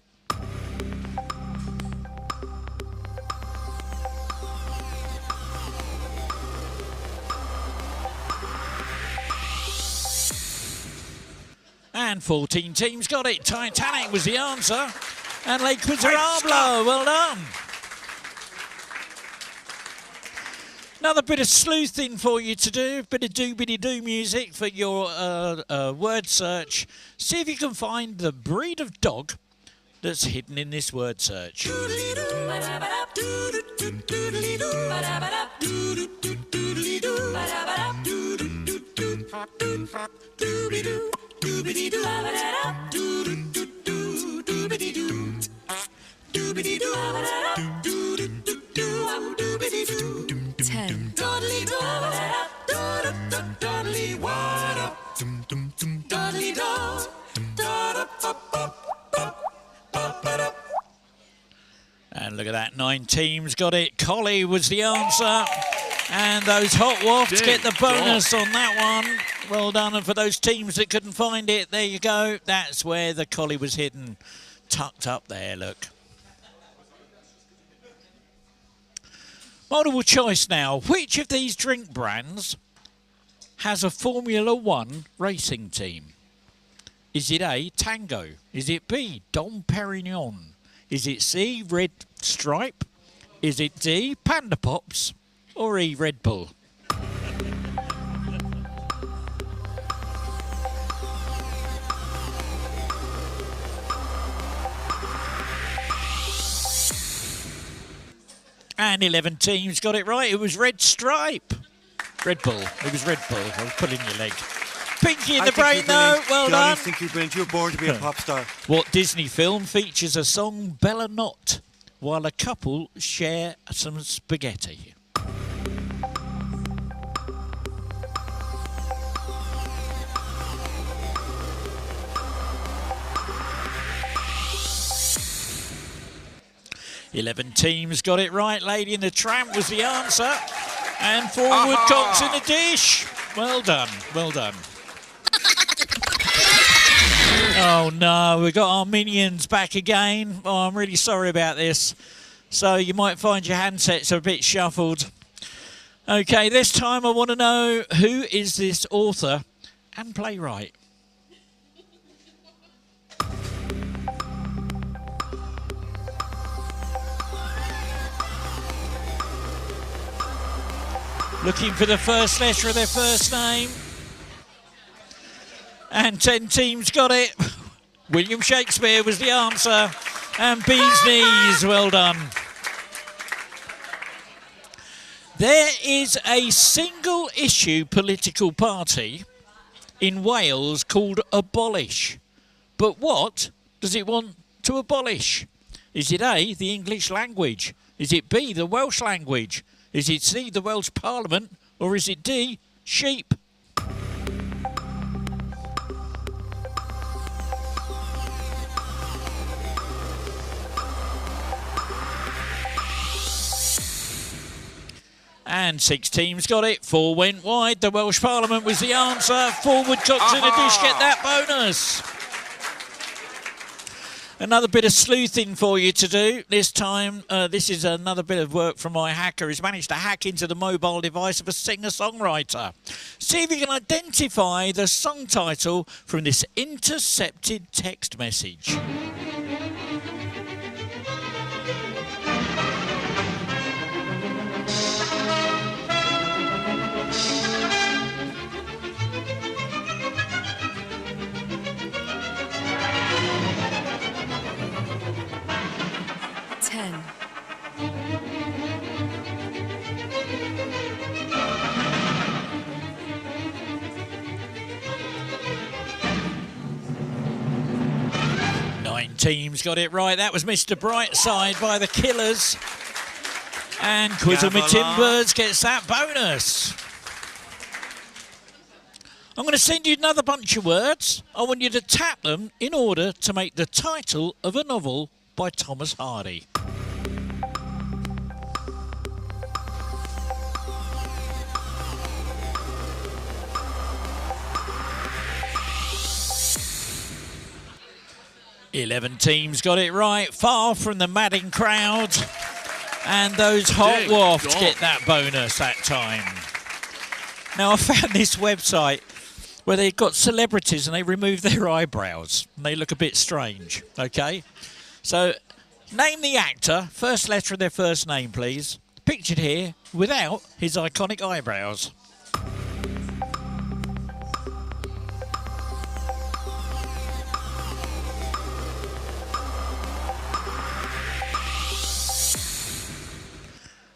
And 14 teams got it. Titanic was the answer. And Lake Miserable, well done. Another bit of sleuthing for you to do. A bit of doobity-doo music for your word search. See if you can find the breed of dog that's hidden in this word search. And look at that, 9 teams got it. Collie was the answer. And those hot wafts get the bonus on that one. Well done. And for those teams that couldn't find it, there you go. That's where the collie was hidden. Tucked up there, look. Multiple choice now. Which of these drink brands has a Formula One racing team? Is it A, Tango? Is it B, Dom Perignon? Is it C, Red Stripe? Is it D, Panda Pops? Or E, Red Bull? And 11 teams got it right. It was Red Stripe. Red Bull. It was Red Bull. I was pulling your leg. Pinky in the brain, though. Well done. I think you're brilliant. You're born to be a pop star. What Disney film features a song Bella Not while a couple share some spaghetti? Eleven teams got it right. Lady in the Tramp was the answer. And 4 woodcocks in a dish. Well done. Well done. Oh no, we've got our minions back again. Oh, I'm really sorry about this. So you might find your handsets are a bit shuffled. Okay, this time I want to know, who is this author and playwright? Looking for the first letter of their first name. And 10 teams got it. William Shakespeare was the answer. And bee's knees, well done. There is a single issue political party in Wales called Abolish. But what does it want to abolish? Is it A, the English language? Is it B, the Welsh language? Is it C, the Welsh Parliament? Or is it D, sheep? And 6 teams got it. 4 went wide. The Welsh Parliament was the answer. 4 woodcocks in a dish get that bonus. Another bit of sleuthing for you to do. This time, this is another bit of work from my hacker. He's managed to hack into the mobile device of a singer-songwriter. See if you can identify the song title from this intercepted text message. 10. Nine teams got it right. That was Mr. Brightside by the Killers. And Quizzle Me Timbers gets that bonus. I'm going to send you another bunch of words. I want you to tap them in order to make the title of a novel by Thomas Hardy. Eleven teams got it right. Far from the madding crowd. And those hot wafts get that bonus that time. Now, I found this website where they've got celebrities and they remove their eyebrows. And they look a bit strange, okay? So, name the actor, first letter of their first name, please. Pictured here without his iconic eyebrows.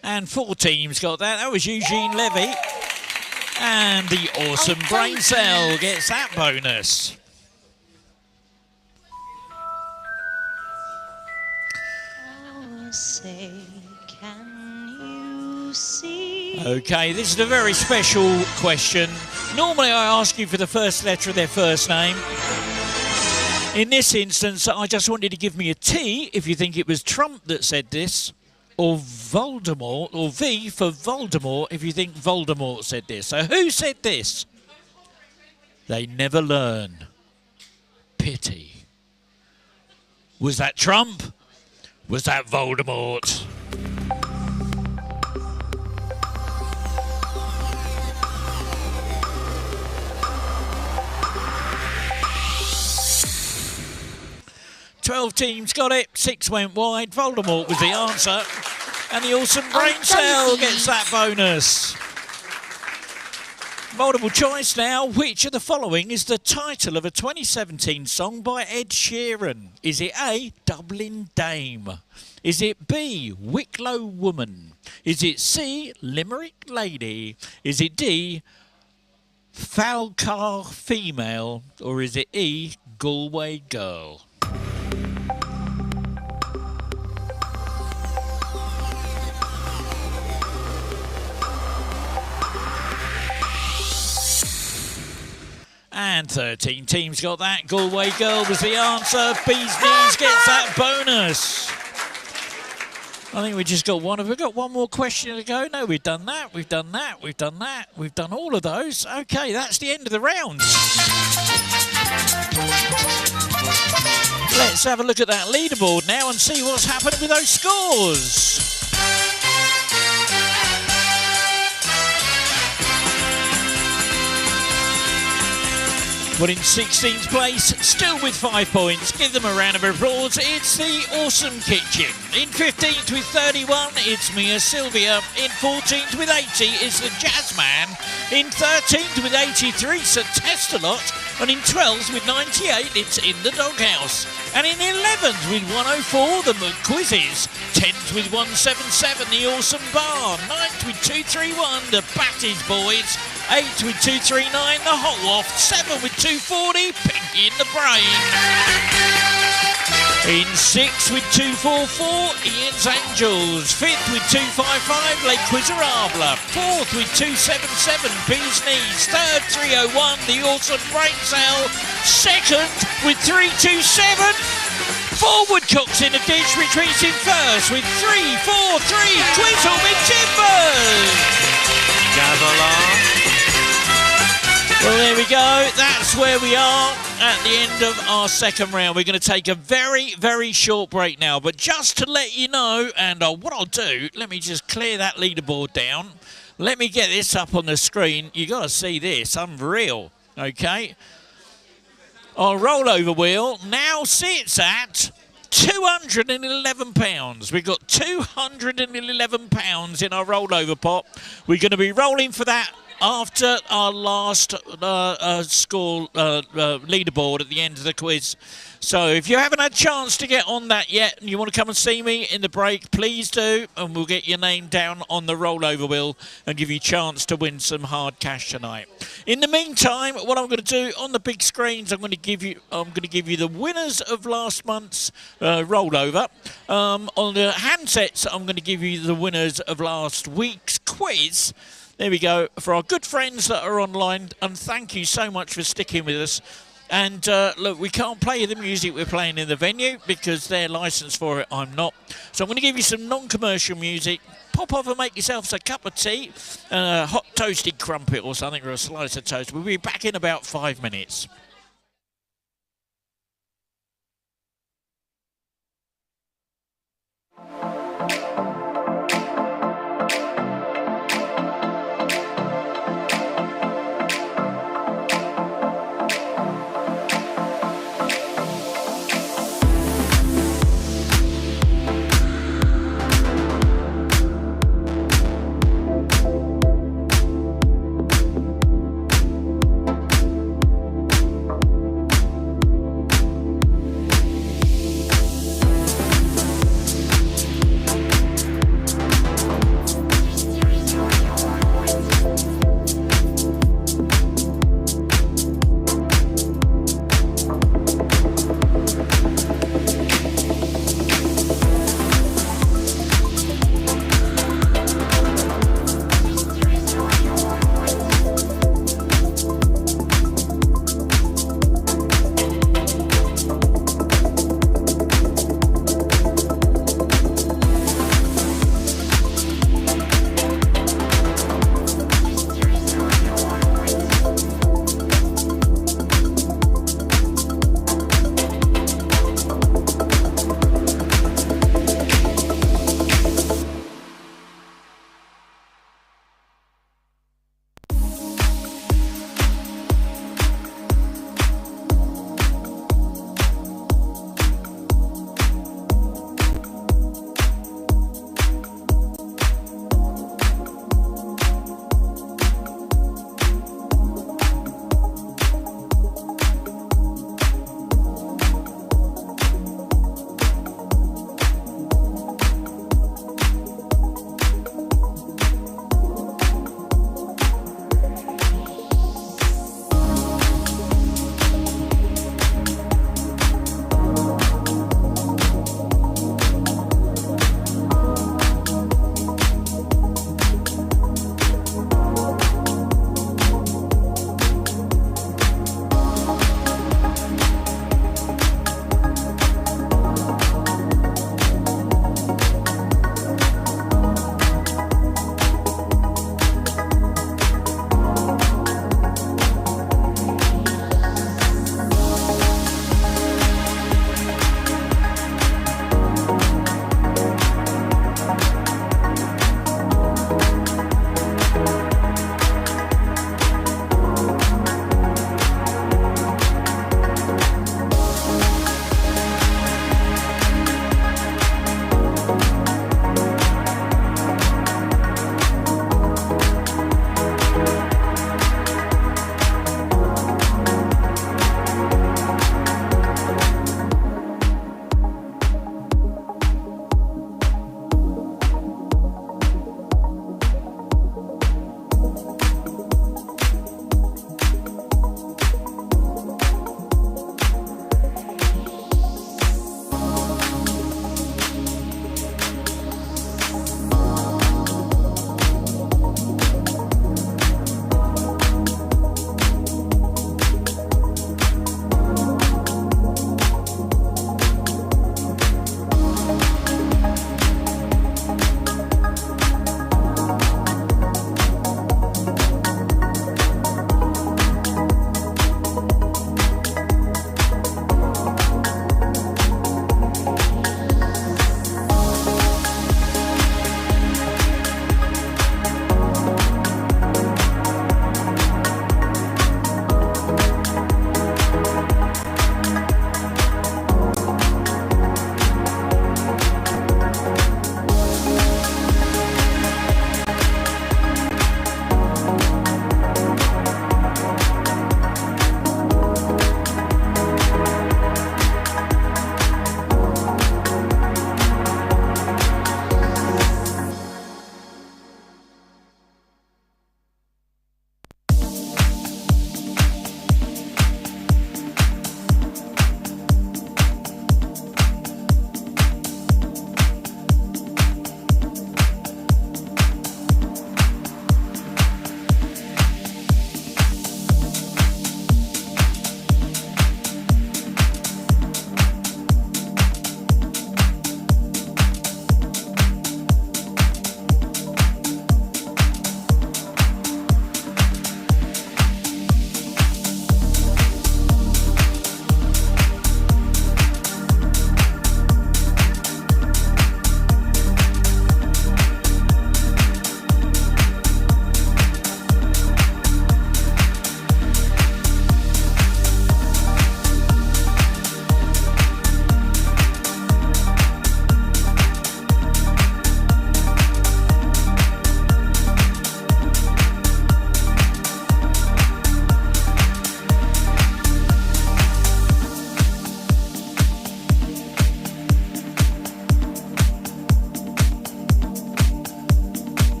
And 4 teams got that. That was Eugene Levy. And the awesome Brain Cell gets that bonus. Oh, say, can you see? Okay, this is a very special question. Normally I ask you for the first letter of their first name. In this instance, I just wanted to give me a T if you think it was Trump that said this. Or Voldemort, or V for Voldemort if you think Voldemort said this. So who said this? They never learn. Pity. Was that Trump? Was that Voldemort? Twelve teams got it, 6 went wide. Voldemort was the answer. And the awesome Brain Cell gets that bonus. Multiple choice now. Which of the following is the title of a 2017 song by Ed Sheeran? Is it A, Dublin Dame? Is it B, Wicklow Woman? Is it C, Limerick Lady? Is it D, Falcar Female? Or is it E, Galway Girl? And 13 teams got that. Galway Girl was the answer. Bees Knees gets that bonus. I think we just got one. Have we got one more question to go? No, we've done that. We've done that. We've done that. We've done all of those. Okay, that's the end of the round. Let's have a look at that leaderboard now and see what's happening with those scores. Well, in 16th place, still with 5 points. Give them a round of applause. It's the Awesome Kitchen. In 15th with 31, it's Mia Sylvia. In 14th with 80, it's the Jazzman. In 13th with 83, Sir Testalot. And in 12th with 98, it's In the Doghouse. And in 11th with 104, the McQuizzes. 10th with 177, the Awesome Bar. 9th with 231, the Batties Boys. 8th with 239, the Hot Waft. 7th with 240, Pinky in the Brain. In 6th with 244, Ian's Angels. 5th with 255, Les Quizerables. 4th with 277, Bees Knees. 3rd, 301, the Awesome Brain Cell. 2nd with 327, Forward Cooks in a Ditch retreats in first with 343, Quizzle Me Timbers. Gavel. Well, there we go. That's where we are at the end of our second round. We're going to take a very, very short break now. But just to let you know, and what I'll do, let me just clear that leaderboard down. Let me get this up on the screen. You got to see this. Unreal. Okay. Our rollover wheel now sits at £211. We've got £211 in our rollover pot. We're going to be rolling for that after our last school leaderboard at the end of the quiz. So if you haven't had a chance to get on that yet and you want to come and see me in the break, please do, and we'll get your name down on the rollover wheel and give you a chance to win some hard cash tonight. In the meantime, what I'm going to do on the big screens, I'm going to give you the winners of last month's rollover. On the handsets, I'm going to give you the winners of last week's quiz. There we go, for our good friends that are online, and thank you so much for sticking with us. And look, we can't play the music we're playing in the venue because they're licensed for it, I'm not. So I'm going to give you some non-commercial music. Pop off and make yourselves a cup of tea, a hot toasted crumpet or something, or a slice of toast. We'll be back in about 5 minutes.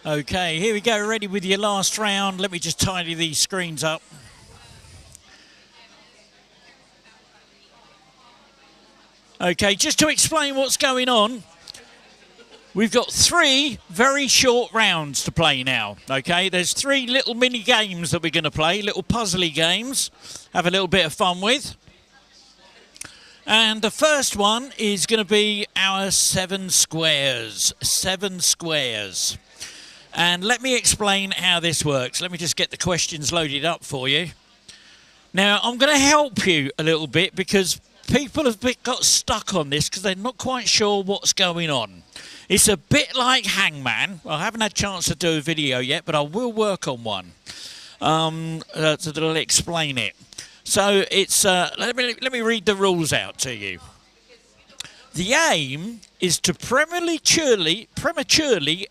Okay, here we go, ready with your last round. Let me just tidy these screens up. Okay, just to explain what's going on, we've got 3 very short rounds to play now, okay? There's 3 little mini games that we're going to play, little puzzly games, have a little bit of fun with. And the first one is going to be our 7 squares. 7 squares. And let me explain how this works. Let me just get the questions loaded up for you. Now, I'm going to help you a little bit because people have got stuck on this because they're not quite sure what's going on. It's a bit like Hangman. I haven't had a chance to do a video yet, but I will work on one that'll explain it. So it's let me read the rules out to you. The aim is to prematurely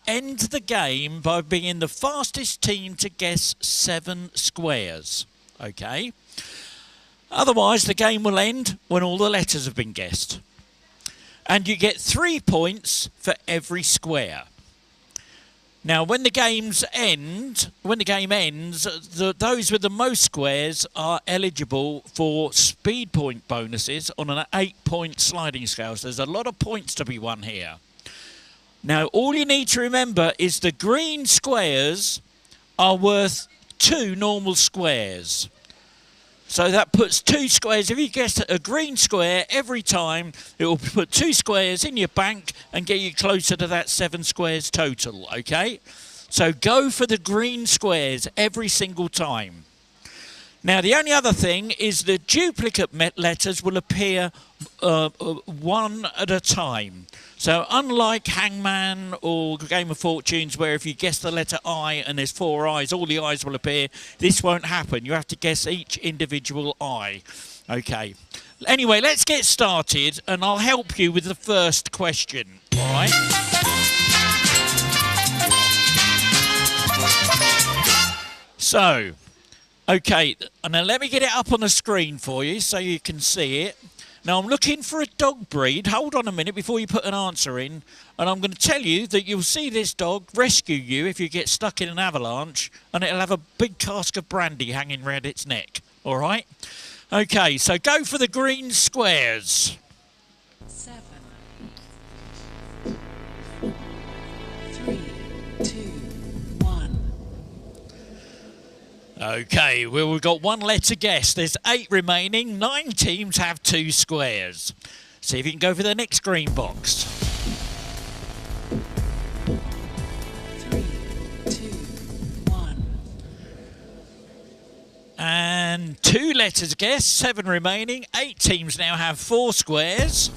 end the game by being the fastest team to guess 7 squares. Okay? Otherwise, the game will end when all the letters have been guessed. And you get 3 points for every square. Now, when the game ends, those with the most squares are eligible for speed point bonuses on an 8-point sliding scale. So there's a lot of points to be won here. Now, all you need to remember is the green squares are worth 2 normal squares. So that puts 2 squares. If you guess a green square every time, it will put 2 squares in your bank and get you closer to that 7 squares total, okay? So go for the green squares every single time. Now, the only other thing is the duplicate letters will appear one at a time. So unlike Hangman or Game of Fortunes, where if you guess the letter I and there's 4 I's, all the I's will appear, this won't happen. You have to guess each individual I. Okay. Anyway, let's get started, and I'll help you with the first question. All right? So, okay, and now let me get it up on the screen for you so you can see it. Now, I'm looking for a dog breed. Hold on a minute before you put an answer in. And I'm going to tell you that you'll see this dog rescue you if you get stuck in an avalanche. And it'll have a big cask of brandy hanging round its neck. All right? Okay, so go for the green squares. 7, 3, 2, 1. Okay, well, we've got 1 letter guess. There's 8 remaining. 9 teams have 2 squares. See if you can go for the next green box. 3, 2, 1. And 2 letters guessed. 7 remaining. 8 teams now have 4 squares.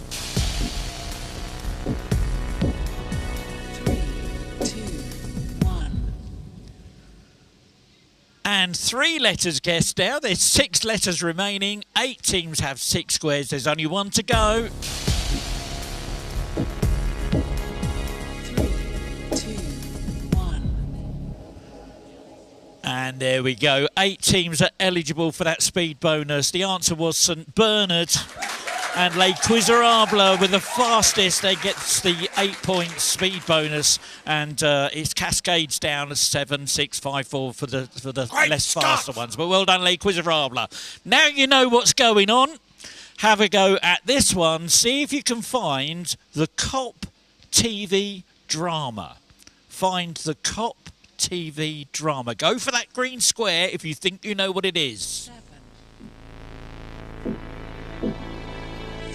3, 2, 1. And 3 letters guessed now. There's 6 letters remaining. 8 teams have 6 squares. There's only 1 to go. 3, 2, 1. And there we go. 8 teams are eligible for that speed bonus. The answer was St Bernard. And Les Miserables with the fastest. They get the 8-point speed bonus, and it cascades down as 7, 6, 5, 4 for the less faster ones. But well done, Les Miserables. Now you know what's going on. Have a go at this one. See if you can find the cop TV drama. Find the cop TV drama. Go for that green square if you think you know what it is. 7,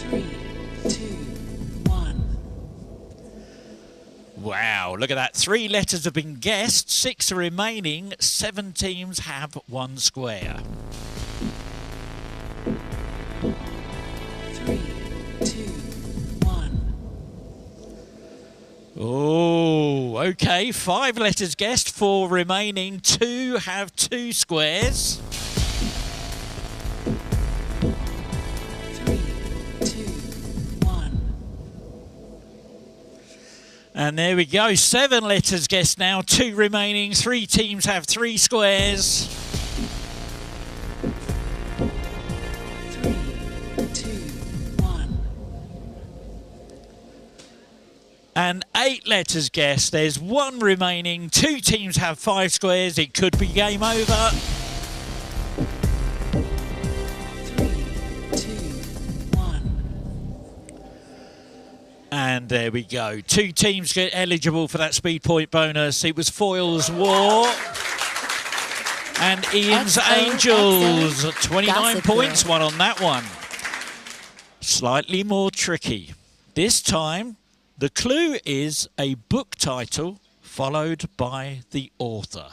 3, 2, 1. Wow, look at that. 3 letters have been guessed, 6 are remaining, 7 teams have 1 square. 3, 2, 1. Oh, okay. 5 letters guessed, 4 remaining, 2 have 2 squares. 3, 2, 1. And there we go. 7 letters guessed now, 2 remaining, 3 teams have 3 squares. 3, 2, 1. And 8 letters guessed. There's 1 remaining. 2 teams have 5 squares. It could be game over. 3, 2, 1. And there we go. 2 teams get eligible for that speed point bonus. It was Foyle's War and Ian's Angels. 29 points won on that one. Slightly more tricky. This time, the clue is a book title followed by the author.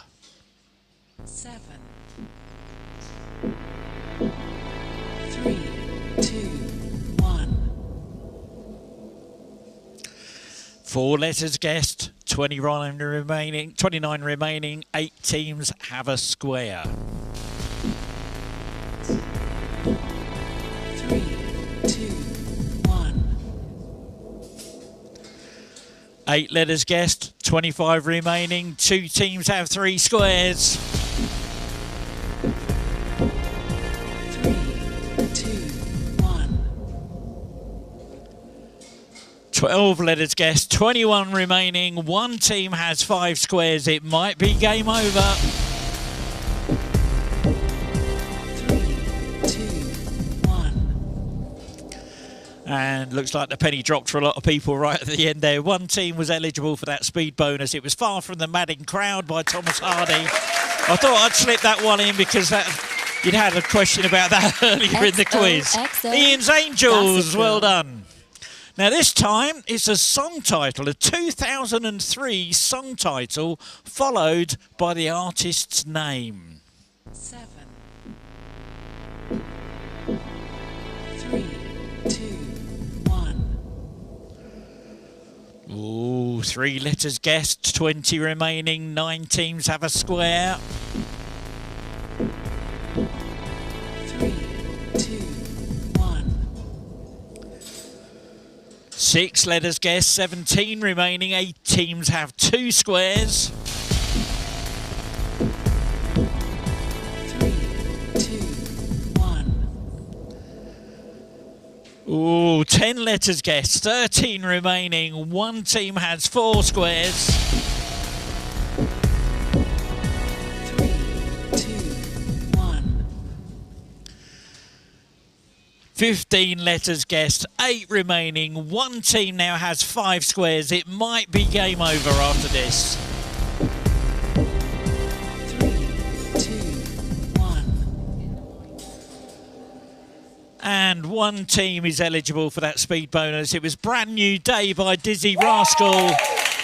7, 3, 2, 1. 4 letters guessed, 29 remaining, 8 teams have a square. 3, 2, 1. 8 letters guessed, 25 remaining, 2 teams have 3 squares. 3, 2, 1. 12 letters guessed, 21 remaining, 1 team has 5 squares. It might be game over. 3, 2, 1. And looks like the penny dropped for a lot of people right at the end there. 1 team was eligible for that speed bonus. It was Far From the Madding Crowd by Thomas Hardy. I thought I'd slip that one in because you'd had a question about that earlier in the quiz. Ian's Angels, well done. Now this time it's a song title, a 2003 song title followed by the artist's name. 7, 3, 2, 1. Ooh, 3 letters guessed, 20 remaining, 9 teams have a square. 3, 2, 1. 6 letters guessed, 17 remaining, 8 teams have 2 squares. 3, 2, 1. Ooh, 10 letters guessed, 13 remaining, 1 team has 4 squares. 3, 2, 1. 15 letters guessed, 8 remaining, 1 team now has 5 squares. It might be game over after this. 3, 2, 1. And 1 team is eligible for that speed bonus. It was Brand New Day by Dizzy Rascal.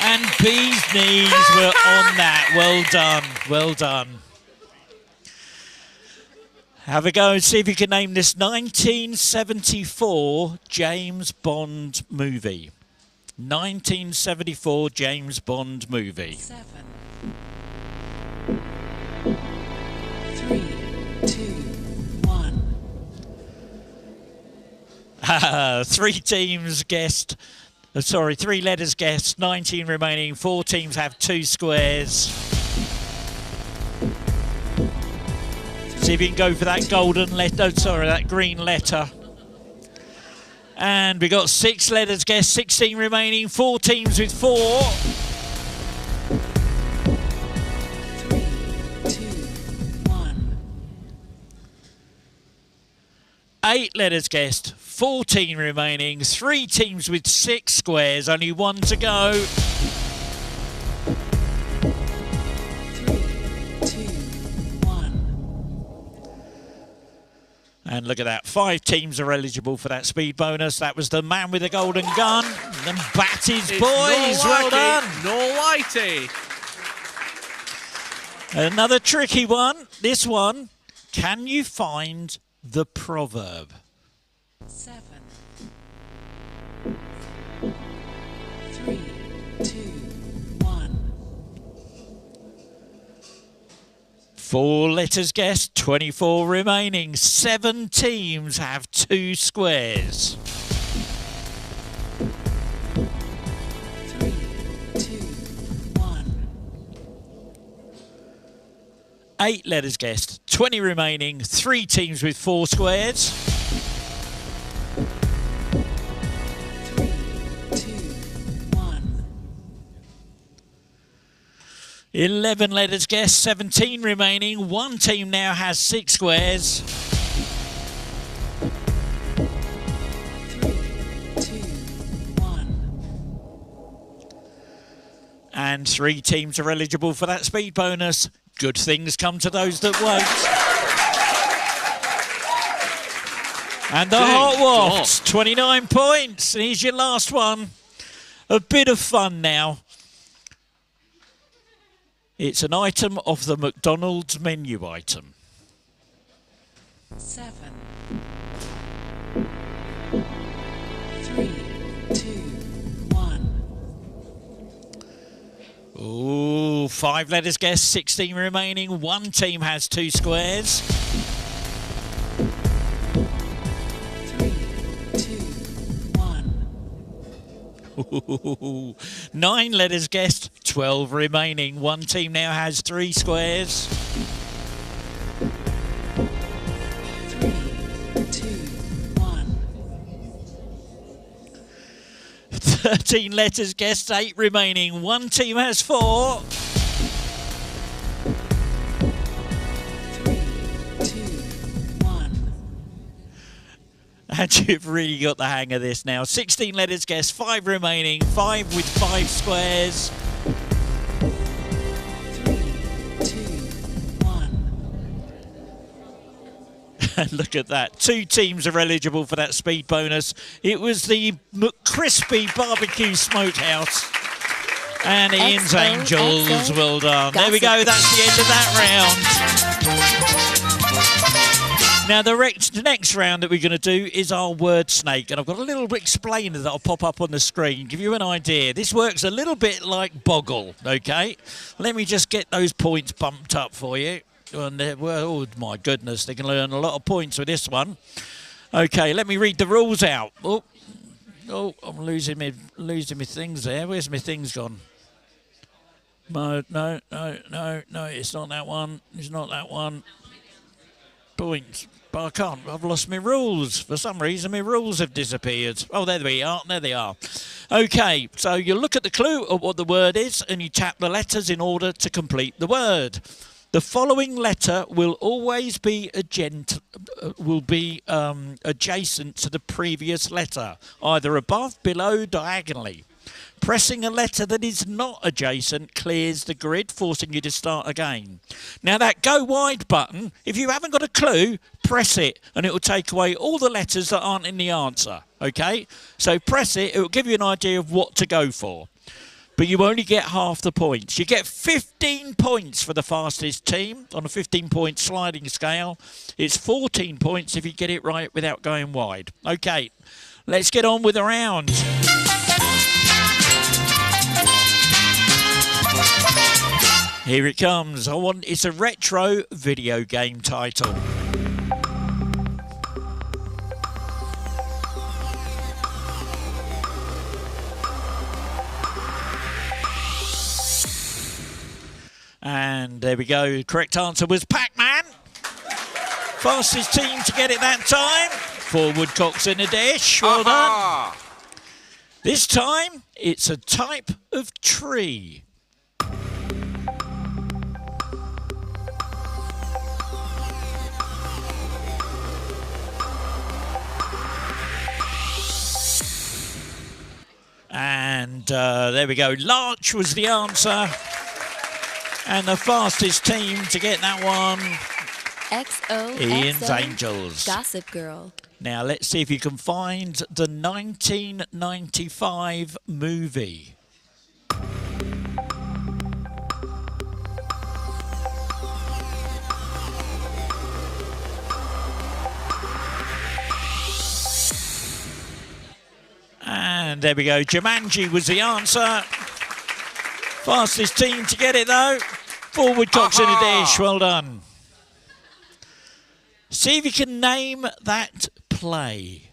And Bee's Knees were on that. Well done, well done. Have a go and see if you can name this 1974 James Bond movie. 1974 James Bond movie. 7, 3, 2, 1. 3 teams guessed. 3 letters guessed. 19 remaining. 4 teams have 2 squares. See if you can go for that golden letter. That green letter. And we got 6 letters guessed. 16 remaining. 4 teams with 4. 3, 2, 1. 8 letters guessed. 14 remaining. 3 teams with 6 squares. Only 1 to go. 3, 2, 1. And look at that. 5 teams are eligible for that speed bonus. That was the man with the golden gun. The Batties boys. Well done. No whitey. Another tricky one. This one. Can you find the proverb? 7, 3, 2, 1. 4 letters guessed, 24 remaining. 7 teams have 2 squares. 3, 2, 1. 8 letters guessed, 20 remaining. 3 teams with 4 squares. 3, 2, 1. 11 letters guessed, 17 remaining. One team now has 6 squares. 3, 2, 1. And 3 teams are eligible for that speed bonus. Good things come to those that wait. And the Hot Waft, 29 points. And here's your last one. A bit of fun now. It's an item of the McDonald's menu item. 7, 3, 2, 1. Ooh, 5 letters guessed, 16 remaining. One team has 2 squares. 3, 2, 1. Ooh, 9 letters guessed, 12 remaining. One team now has 3 squares. 3, 2, 1. 13 letters guessed, 8 remaining. One team has 4. 3, 2, 1. And you've really got the hang of this now. 16 letters guessed, 5 remaining. 5 with 5 squares. 3, 2, 1. And look at that. 2 teams are eligible for that speed bonus. It was the McCrispy Barbecue Smokehouse. And Ian's Angels. Well done. There we go. That's the end of that round. Now, the next round that we're going to do is our word snake. And I've got a little explainer that I'll pop up on the screen, give you an idea. This works a little bit like Boggle, okay? Let me just get those points bumped up for you. And oh, my goodness, they can learn a lot of points with this one. Okay, let me read the rules out. Oh, I'm losing my things there. Where's my things gone? No, it's not that one. It's not that one. Points. But I can't. I've lost my rules. For some reason, my rules have disappeared. Oh, there we are. There they are. Okay, so you look at the clue of what the word is, and you tap the letters in order to complete the word. The following letter will always be adjacent to the previous letter, either above, below, diagonally. Pressing a letter that is not adjacent clears the grid, forcing you to start again. Now that go wide button, if you haven't got a clue, press it and it will take away all the letters that aren't in the answer, okay? So press it, it will give you an idea of what to go for. But you only get half the points. You get 15 points for the fastest team on a 15-point sliding scale. It's 14 points if you get it right without going wide. Okay, let's get on with the round. Here it comes. It's a retro video game title. And there we go. Correct answer was Pac-Man. Fastest team to get it that time. 4 woodcocks in a dish. Well done. This time, it's a type of tree. And there we go. Larch was the answer. And the fastest team to get that one, XOXO. Ian's Angels. Gossip Girl. Now, let's see if you can find the 1995 movie. And there we go. Jumanji was the answer. Fastest team to get it, though. 4 woodcocks in a dish. Well done. See if you can name that play.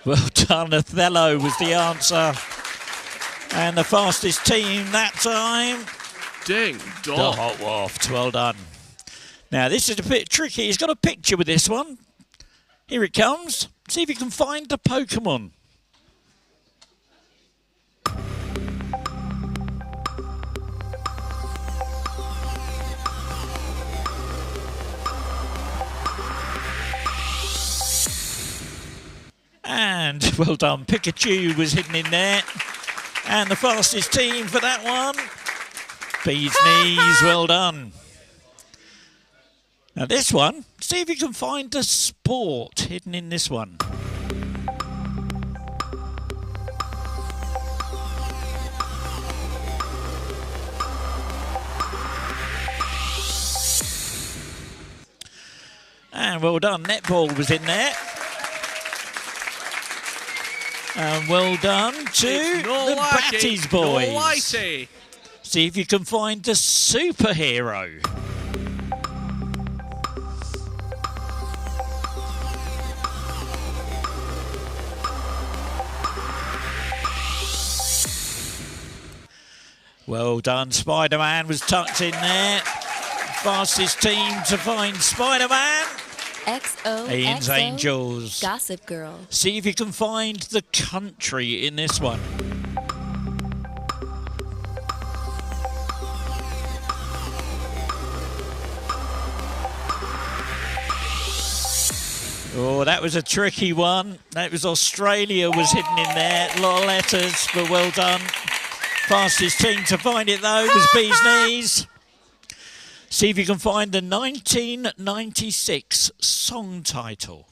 Well done. Othello was the answer. And the fastest team that time, Ding the dong. Hot Waft. Well done. Now, this is a bit tricky. He's got a picture with this one. Here it comes. See if you can find the Pokemon. And well done, Pikachu was hidden in there. And the fastest team for that one, Bee's Knees, well done. Now this one, see if you can find a sport hidden in this one. And well done, netball was in there. And well done to the Batties boys. Whitey. See if you can find the superhero. Well done, Spider-Man was tucked in there. Fastest team to find Spider-Man. Ian's XOXO Angels. Gossip Girl. See if you can find the country in this one. Oh, that was a tricky one. That was Australia was hidden in there. A lot of letters, but well done. Fastest team to find it, though, was Bee's Knees. See if you can find the 1996 song title.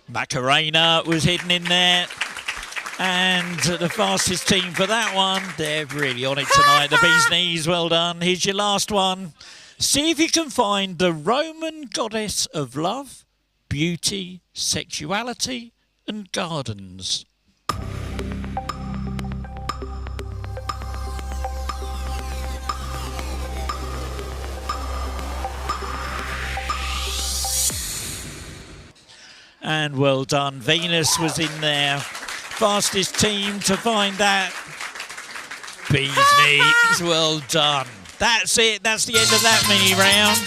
Macarena was hidden in there. And the fastest team for that one, they're really on it tonight. The Bee's Knees, well done. Here's your last one. See if you can find the Roman goddess of love, beauty, sexuality, and gardens. And well done. Venus was in there. Fastest team to find that. Bee's Knees, well done. That's it. That's the end of that mini round.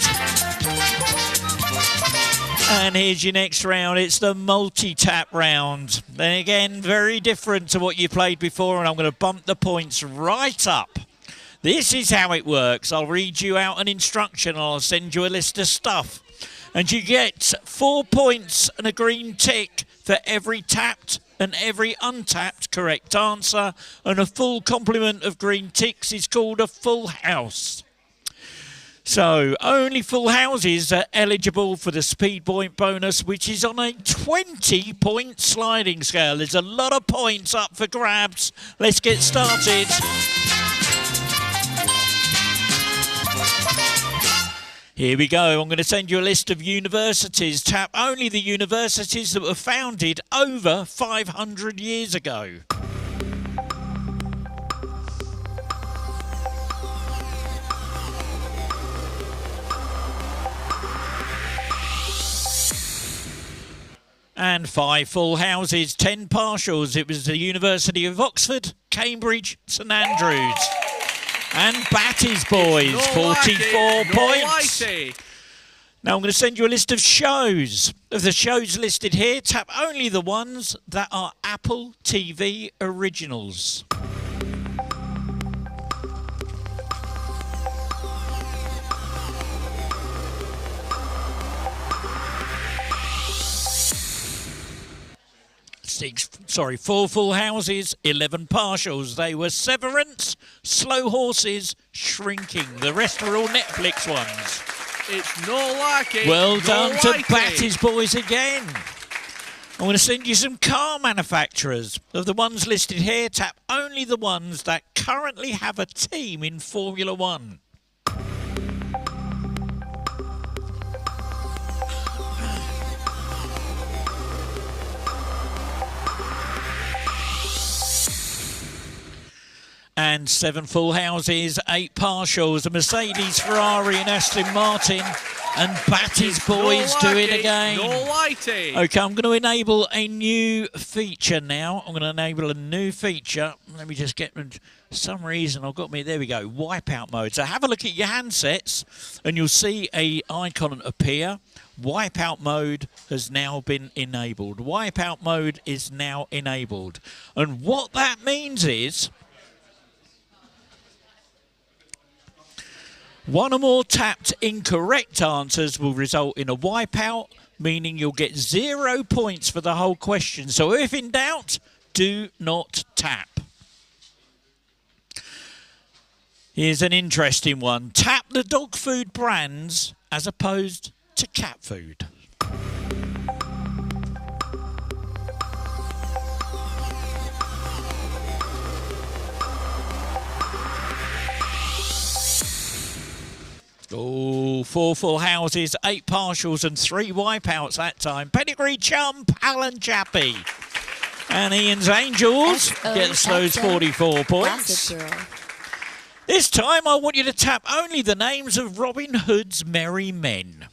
And here's your next round. It's the multi-tap round. Then again, very different to what you played before, and I'm going to bump the points right up. This is how it works. I'll read you out an instruction, and I'll send you a list of stuff. And you get 4 points and a green tick for every tapped and every untapped correct answer, and a full complement of green ticks is called a full house. So only full houses are eligible for the speed point bonus, which is on a 20-point sliding scale. There's a lot of points up for grabs. Let's get started. Here we go. I'm going to send you a list of universities. Tap only the universities that were founded over 500 years ago. And 5 full houses, 10 partials. It was the University of Oxford, Cambridge, St Andrews. And Batty's boys, 44 points. Now I'm going to send you a list of shows. Of the shows listed here, tap only the ones that are Apple TV originals. Four full houses, 11 partials. They were Severance, Slow Horses, Shrinking. The rest were all Netflix ones. It's not like it. Well done to Batty's boys again. I'm going to send you some car manufacturers. Of the ones listed here, tap only the ones that currently have a team in Formula One. And 7 full houses, 8 partials, a Mercedes, Ferrari and Aston Martin. And Batty's boys do it again. No lighting. Okay, I'm going to enable a new feature now. I'm going to enable a new feature. Let me just get, for some reason I've got me, there we go, Wipeout mode. So have a look at your handsets and you'll see a icon appear. Wipeout mode has now been enabled. Wipeout mode is now enabled. And what that means is, one or more tapped incorrect answers will result in a wipeout, meaning you'll get 0 points for the whole question. So if in doubt, do not tap. Here's an interesting one. Tap the dog food brands as opposed to cat food. Oh, 4 full houses, 8 partials and 3 wipeouts that time. Pedigree Chump, Alan Chappie. And Ian's Angels gets those 44 points. This time I want you to tap only the names of Robin Hood's merry men.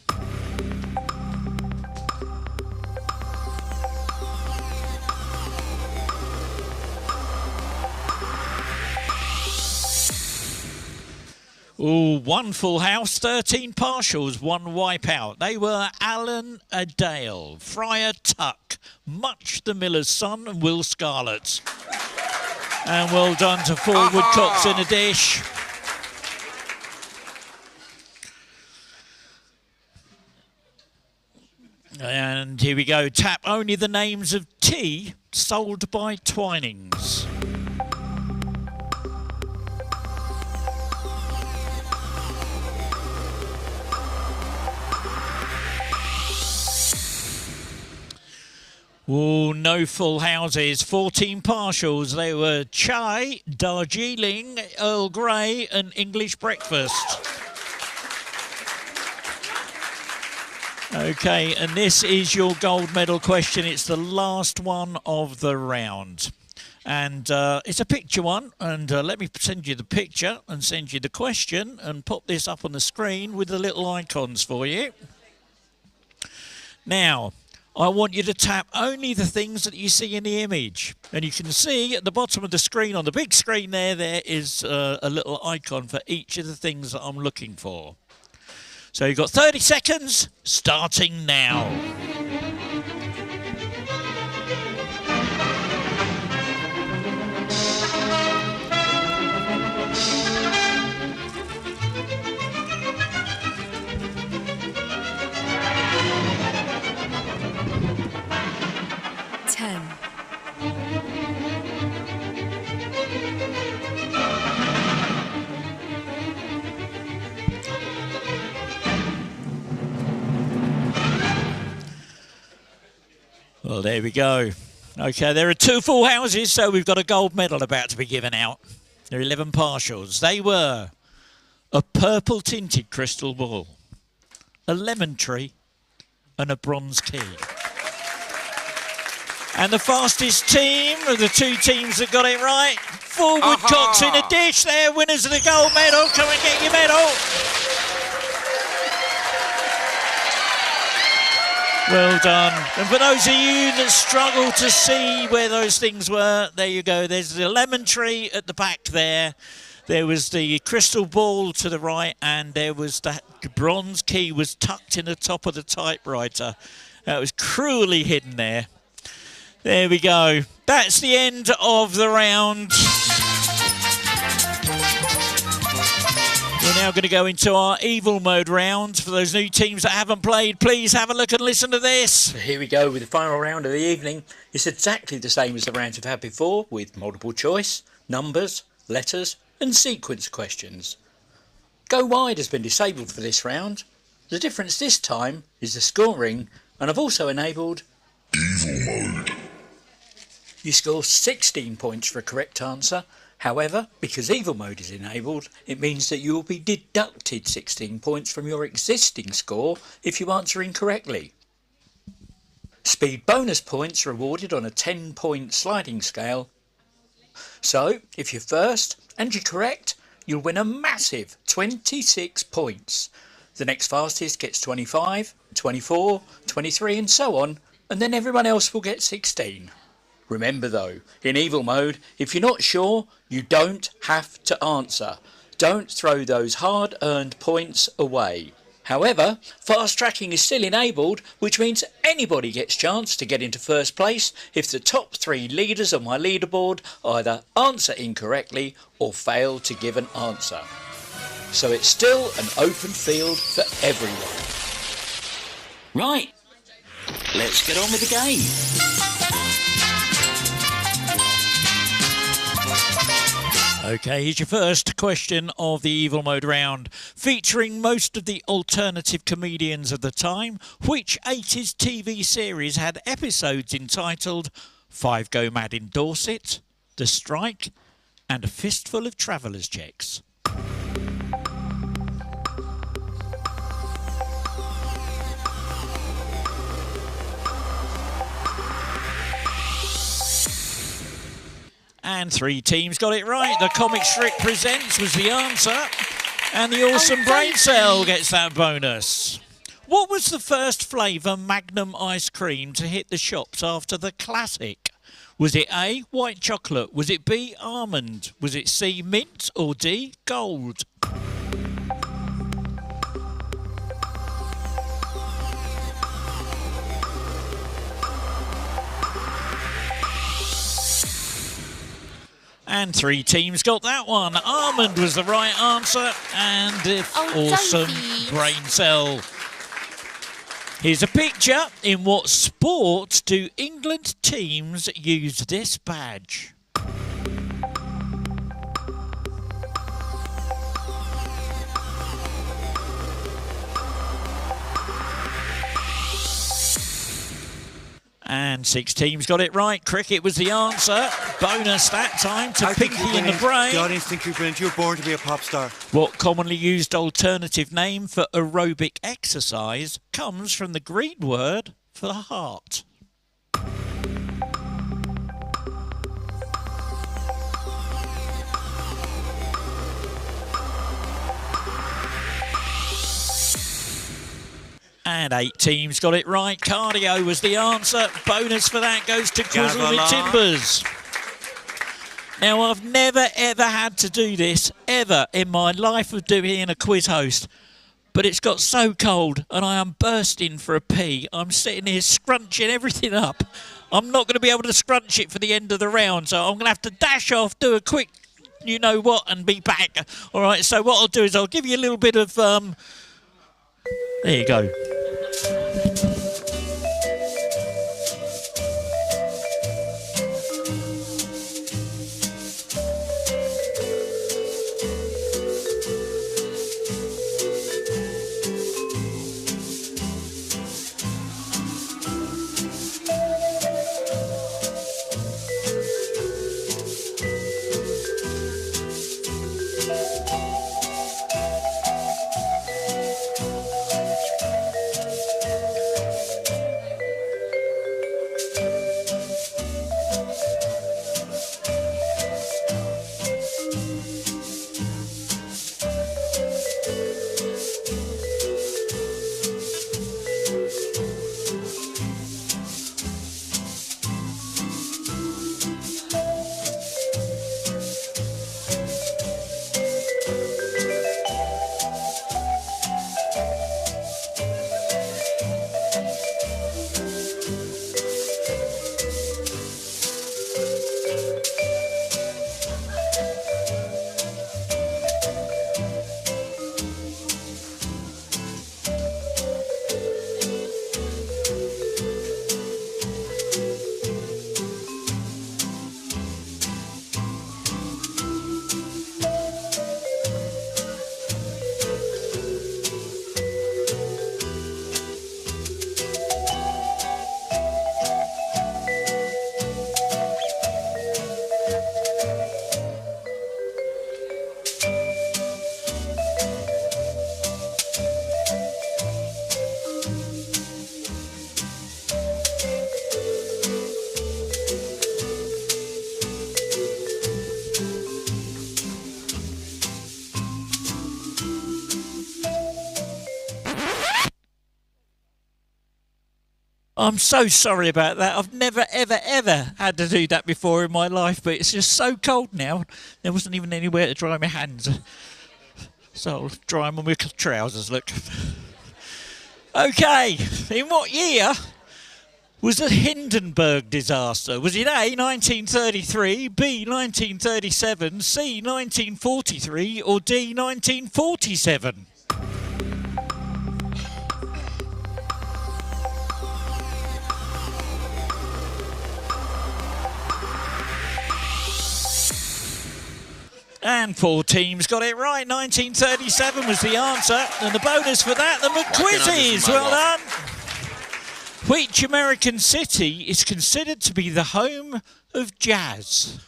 Ooh, 1 full house, 13 partials, 1 wipeout. They were Alan Adale, Friar Tuck, Much the Miller's Son, and Will Scarlett. And well done to 4 woodcocks in a dish. And here we go. Tap only the names of tea sold by Twinings. Oh, no full houses, 14 partials. They were chai, Darjeeling, Earl Grey and English breakfast. Okay, and this is your gold medal question. It's the last one of the round. And it's a picture one. And let me send you the picture and send you the question and pop this up on the screen with the little icons for you. Now, I want you to tap only the things that you see in the image. And you can see at the bottom of the screen, on the big screen there is a little icon for each of the things that I'm looking for. So you've got 30 seconds, starting now. Well, there we go. Okay, there are 2 full houses, so we've got a gold medal about to be given out. There are 11 partials. They were a purple tinted crystal ball, a lemon tree, and a bronze key. And the fastest team of the 2 teams that got it right, 4 woodcocks in a dish. They're winners of the gold medal. Come and get your medal. Well done. And for those of you that struggle to see where those things were, there you go. There's the lemon tree at the back there. There was the crystal ball to the right, and there was that bronze key was tucked in the top of the typewriter. That was cruelly hidden there. There we go. That's the end of the round. We're now going to go into our evil mode round. For those new teams that haven't played, please have a look and listen to this. Here we go with the final round of the evening. It's exactly the same as the rounds we've had before, with multiple choice, numbers, letters and sequence questions. Go wide has been disabled for this round. The difference this time is the scoring, and I've also enabled evil mode. You score 16 points for a correct answer. However, because evil mode is enabled, it means that you will be deducted 16 points from your existing score if you answer incorrectly. Speed bonus points are awarded on a 10-point sliding scale. So, if you're first, and you're correct, you'll win a massive 26 points. The next fastest gets 25, 24, 23 and so on, and then everyone else will get 16. Remember though, in evil mode, if you're not sure, you don't have to answer. Don't throw those hard-earned points away. However, fast tracking is still enabled, which means anybody gets a chance to get into first place if the top 3 leaders on my leaderboard either answer incorrectly or fail to give an answer. So it's still an open field for everyone. Right, let's get on with the game. Okay, here's your first question of the Evil Mode round. Featuring most of the alternative comedians of the time, which 80s TV series had episodes entitled Five Go Mad in Dorset, The Strike, and A Fistful of Travellers' Checks? And 3 teams got it right. The Comic Strip Presents was the answer. And the Awesome Brain Cell gets that bonus. What was the first flavour Magnum ice cream to hit the shops after the classic? Was it A, white chocolate? Was it B, almond? Was it C, mint? Or D, gold? And 3 teams got that one. Almond was the right answer. And Awesome Brain Cell. Here's a picture. In what sport do England teams use this badge? And 6 teams got it right. Cricket was the answer. Bonus that time to Pinky in the Brain. The audience think you're brilliant. You're born to be a pop star. What commonly used alternative name for aerobic exercise comes from the Greek word for the heart? And 8 teams got it right. Cardio was the answer. Bonus for that goes to Quizzle with Timbers. Now, I've never, ever had to do this, ever, in my life of being a quiz host. But it's got so cold, and I am bursting for a pee. I'm sitting here scrunching everything up. I'm not going to be able to scrunch it for the end of the round, so I'm going to have to dash off, do a quick you-know-what, and be back. All right, so what I'll do is I'll give you a little bit of... there you go. I'm so sorry about that. I've never, ever, ever had to do that before in my life, but it's just so cold now. There wasn't even anywhere to dry my hands. So I'll dry them on my trousers, look. Okay, in what year was the Hindenburg disaster? Was it A, 1933, B, 1937, C, 1943, or D, 1947? And 4 teams got it right. 1937 was the answer. And the bonus for that, the McQuizzies. Well done. Which American city is considered to be the home of jazz?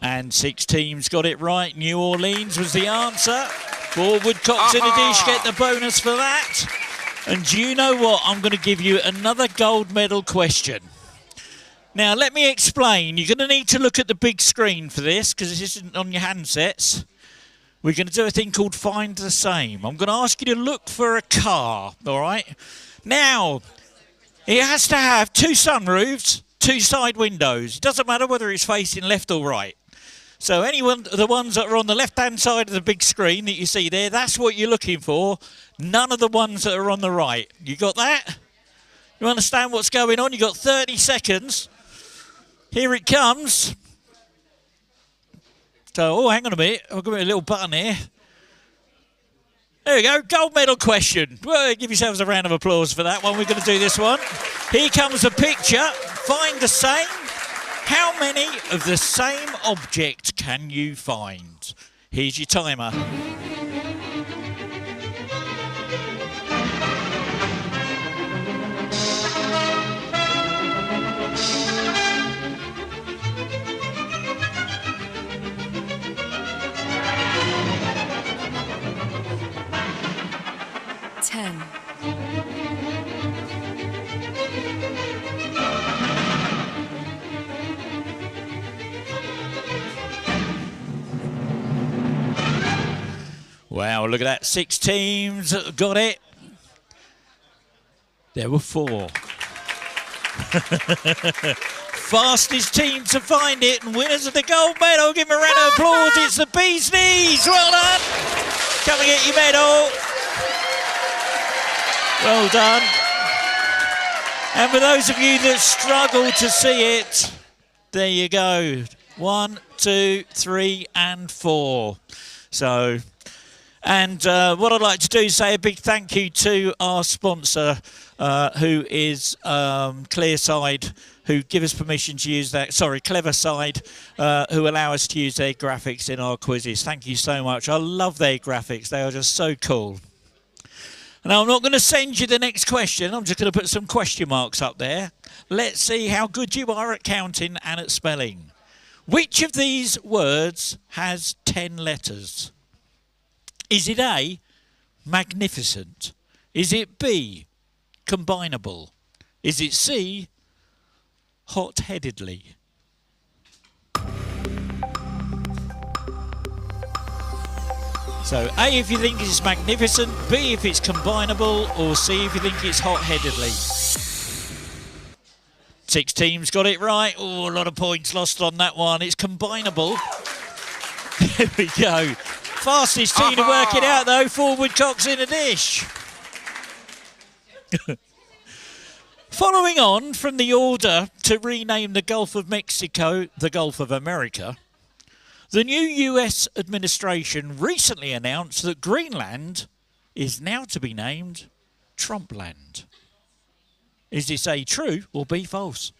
And 6 teams got it right. New Orleans was the answer. 4 woodcocks in a dish get the bonus for that. And do you know what? I'm going to give you another gold medal question. Now, let me explain. You're going to need to look at the big screen for this because this isn't on your handsets. We're going to do a thing called Find the Same. I'm going to ask you to look for a car, all right? Now, it has to have 2 sunroofs, 2 side windows. It doesn't matter whether it's facing left or right. So the ones that are on the left-hand side of the big screen that you see there, that's what you're looking for. None of the ones that are on the right. You got that? You understand what's going on? You got 30 seconds. Here it comes. So, oh, hang on a minute. I'll give it a little button here. There we go. Gold medal question. Well, give yourselves a round of applause for that one. We're going to do this one. Here comes a picture. Find the same. How many of the same object can you find? Here's your timer. Wow, look at that. 6 teams got it. There were 4. Fastest team to find it and winners of the gold medal. Give them a round of applause. It's the Bee's Knees. Well done. Come and get your medal. Well done. And for those of you that struggle to see it, there you go. 1, 2, 3, and 4. So... And what I'd like to do is say a big thank you to our sponsor, who is Cleverside, who give us permission to use that. Sorry, Cleverside, who allow us to use their graphics in our quizzes. Thank you so much. I love their graphics. They are just so cool. Now, I'm not going to send you the next question. I'm just going to put some question marks up there. Let's see how good you are at counting and at spelling. Which of these words has 10 letters? Is it A, magnificent? Is it B, combinable? Is it C, hot-headedly? So A if you think it's magnificent, B if it's combinable, or C if you think it's hot-headedly. 6 teams got it right. Oh, a lot of points lost on that one. It's combinable. There we go. Fastest team to work it out, though. 4 woodcocks in a dish. Following on from the order to rename the Gulf of Mexico the Gulf of America, the new US administration recently announced that Greenland is now to be named Trumpland. Is this A, true, or B, false?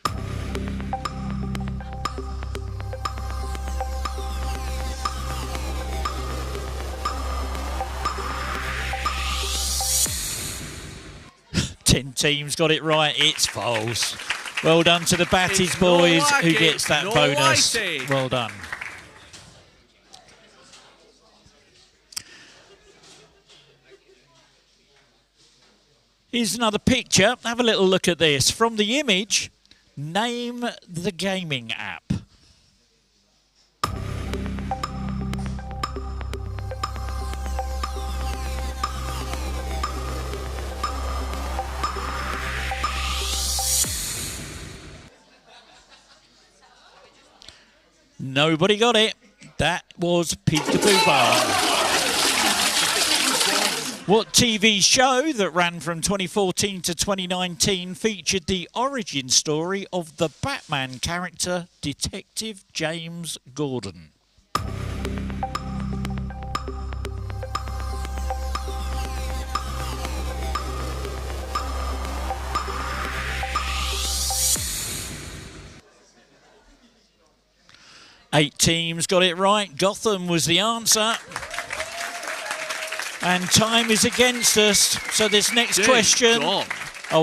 Teams got it right. It's false. Well done to the Batties boys, who gets that bonus. Well done. Here's another picture. Have a little look at this. From the image, name the gaming app. Nobody got it. That was Peek-a-Boo Barn. What TV show that ran from 2014 to 2019 featured the origin story of the Batman character, Detective James Gordon? Eight teams got it right. Gotham was the answer. And time is against us. So this next question... Oh,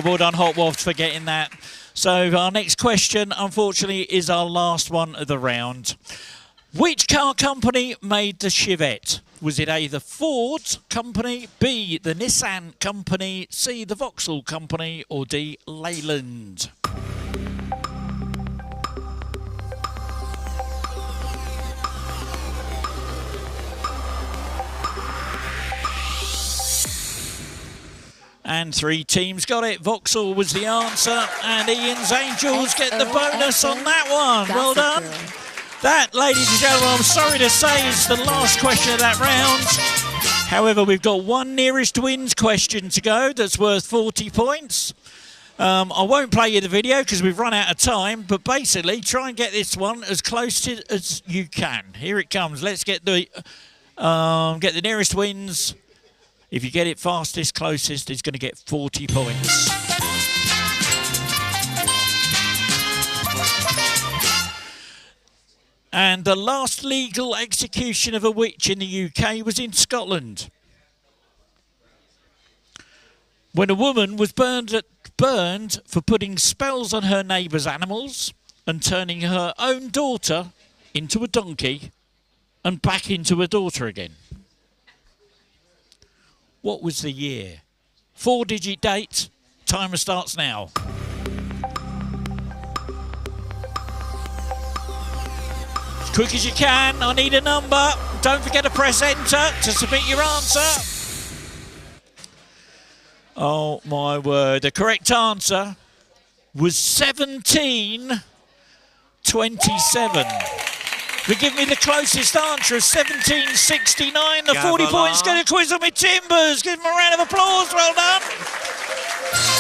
well done, Hot Waft, for getting that. So our next question, unfortunately, is our last one of the round. Which car company made the Chevette? Was it A, the Ford company, B, the Nissan company, C, the Vauxhall company, or D, Leyland? And three teams got it. Vauxhall was the answer. And Ian's Angels get the bonus on that one. Well done. That, ladies and gentlemen, I'm sorry to say, is the last question of that round. However, we've got one nearest wins question to go that's worth 40 points. I won't play you the video because we've run out of time. But basically, try and get this one as close to as you can. Here it comes. Let's get the nearest wins. If you get it fastest, closest, is going to get 40 points. And the last legal execution of a witch in the UK was in Scotland, when a woman was burned for putting spells on her neighbour's animals and turning her own daughter into a donkey and back into a daughter again. What was the year? 4-digit date. Timer starts now. As quick as you can. I need a number. Don't forget to press enter to submit your answer. Oh my word. The correct answer was 1727. Give me the closest answer of 1769. The 40 points going to quiz on my timbers. Give them a round of applause. Well done.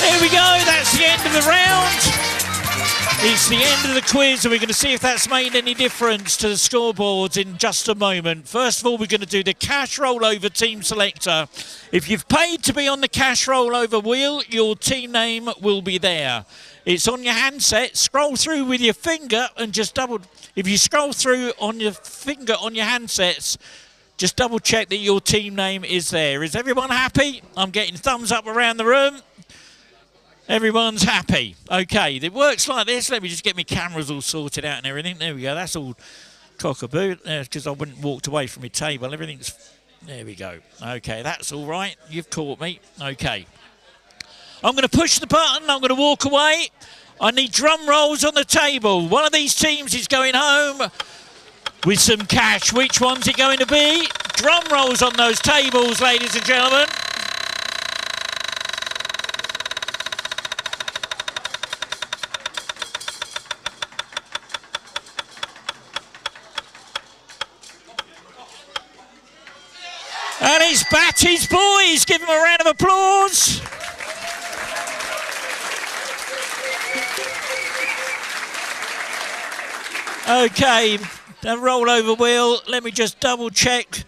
There we go. That's the end of the round. It's the end of the quiz, and we're going to see if that's made any difference to the scoreboards in just a moment. First of all, we're going to do the cash rollover team selector. If you've paid to be on the cash rollover wheel, your team name will be there. It's on your handset. Scroll through with your finger and just double... If you scroll through on your finger on your handsets, just double check that your team name is there. Is everyone happy? I'm getting thumbs up around the room. Everyone's happy. Okay, it works like this. Let me just get my cameras all sorted out and everything. There we go. That's all cockaboo. Because I wouldn't walked away from my table. Everything's... There we go. Okay, that's all right. You've caught me. Okay. I'm going to push the button. I'm going to walk away. I need drum rolls on the table. One of these teams is going home with some cash. Which one's it going to be? Drum rolls on those tables, ladies and gentlemen. And it's Batty's boys. Give them a round of applause. Okay, the rollover wheel. Let me just double check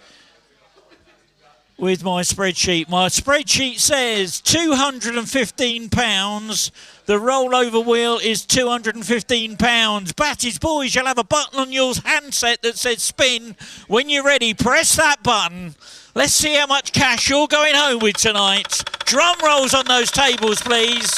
with my spreadsheet. My spreadsheet says £215. The rollover wheel is £215. Batty's boys, you'll have a button on your handset that says spin. When you're ready, press that button. Let's see how much cash you're going home with tonight. Drum rolls on those tables, please.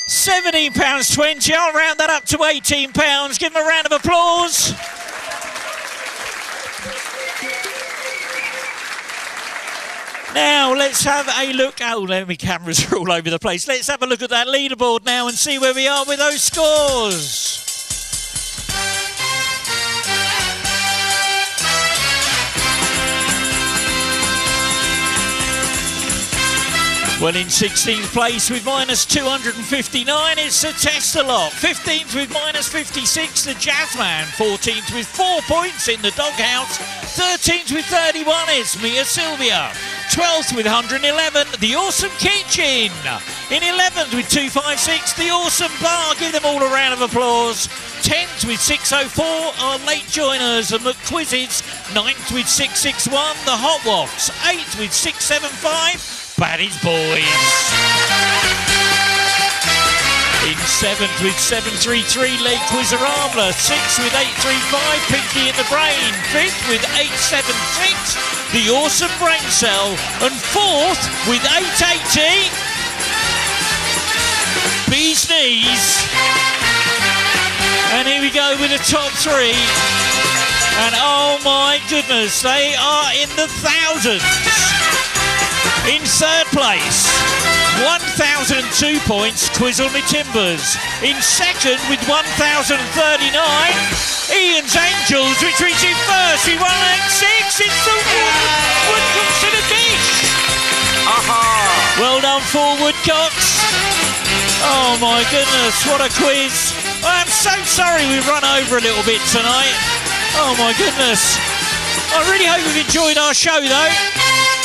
£17.20. I'll round that up to £18. Give them a round of applause. Now, let's have a look. Oh, my cameras are all over the place. Let's have a look at that leaderboard now and see where we are with those scores. Well, in 16th place with minus 259, it's the Testalot. 15th with minus 56, the Jazzman. 14th with 4 points in the Doghouse. 13th with 31, it's Mia Sylvia. 12th with 111, the Awesome Kitchen. In 11th with 256, the Awesome Bar. Give them all a round of applause. 10th with 604, our late joiners, the McQuizzes. 9th with 661, the Hot Woks. 8th with 675, Baddies Boys. In 7th with 733, Les Quizarabla. 6th with 835, Pinky in the Brain. 5th with 876, the Awesome Brain Cell. And 4th with 880, Bee's Knees. And here we go with the top 3. And oh my goodness, they are in the thousands. In 3rd place, 1,002 points, Quizzle Me Timbers. In 2nd with 1,039, Ian's Angels, which reached in 1st with 186. It's the Woodcocks to the dish. Well done for Woodcocks. Oh my goodness, what a quiz. I'm so sorry we've run over a little bit tonight. Oh my goodness. I really hope you've enjoyed our show though.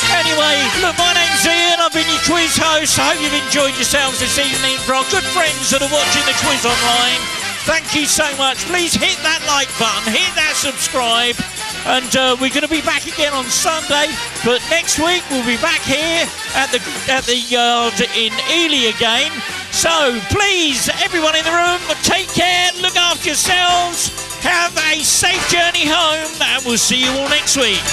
Anyway, look, my name's Ian, I've been your quiz host. I hope you've enjoyed yourselves this evening. For our good friends that are watching the quiz online, thank you so much. Please hit that like button, hit that subscribe. And we're going to be back again on Sunday. But next week we'll be back here at the yard in Ely again. So please, everyone in the room, take care, look after yourselves, have a safe journey home, and we'll see you all next week.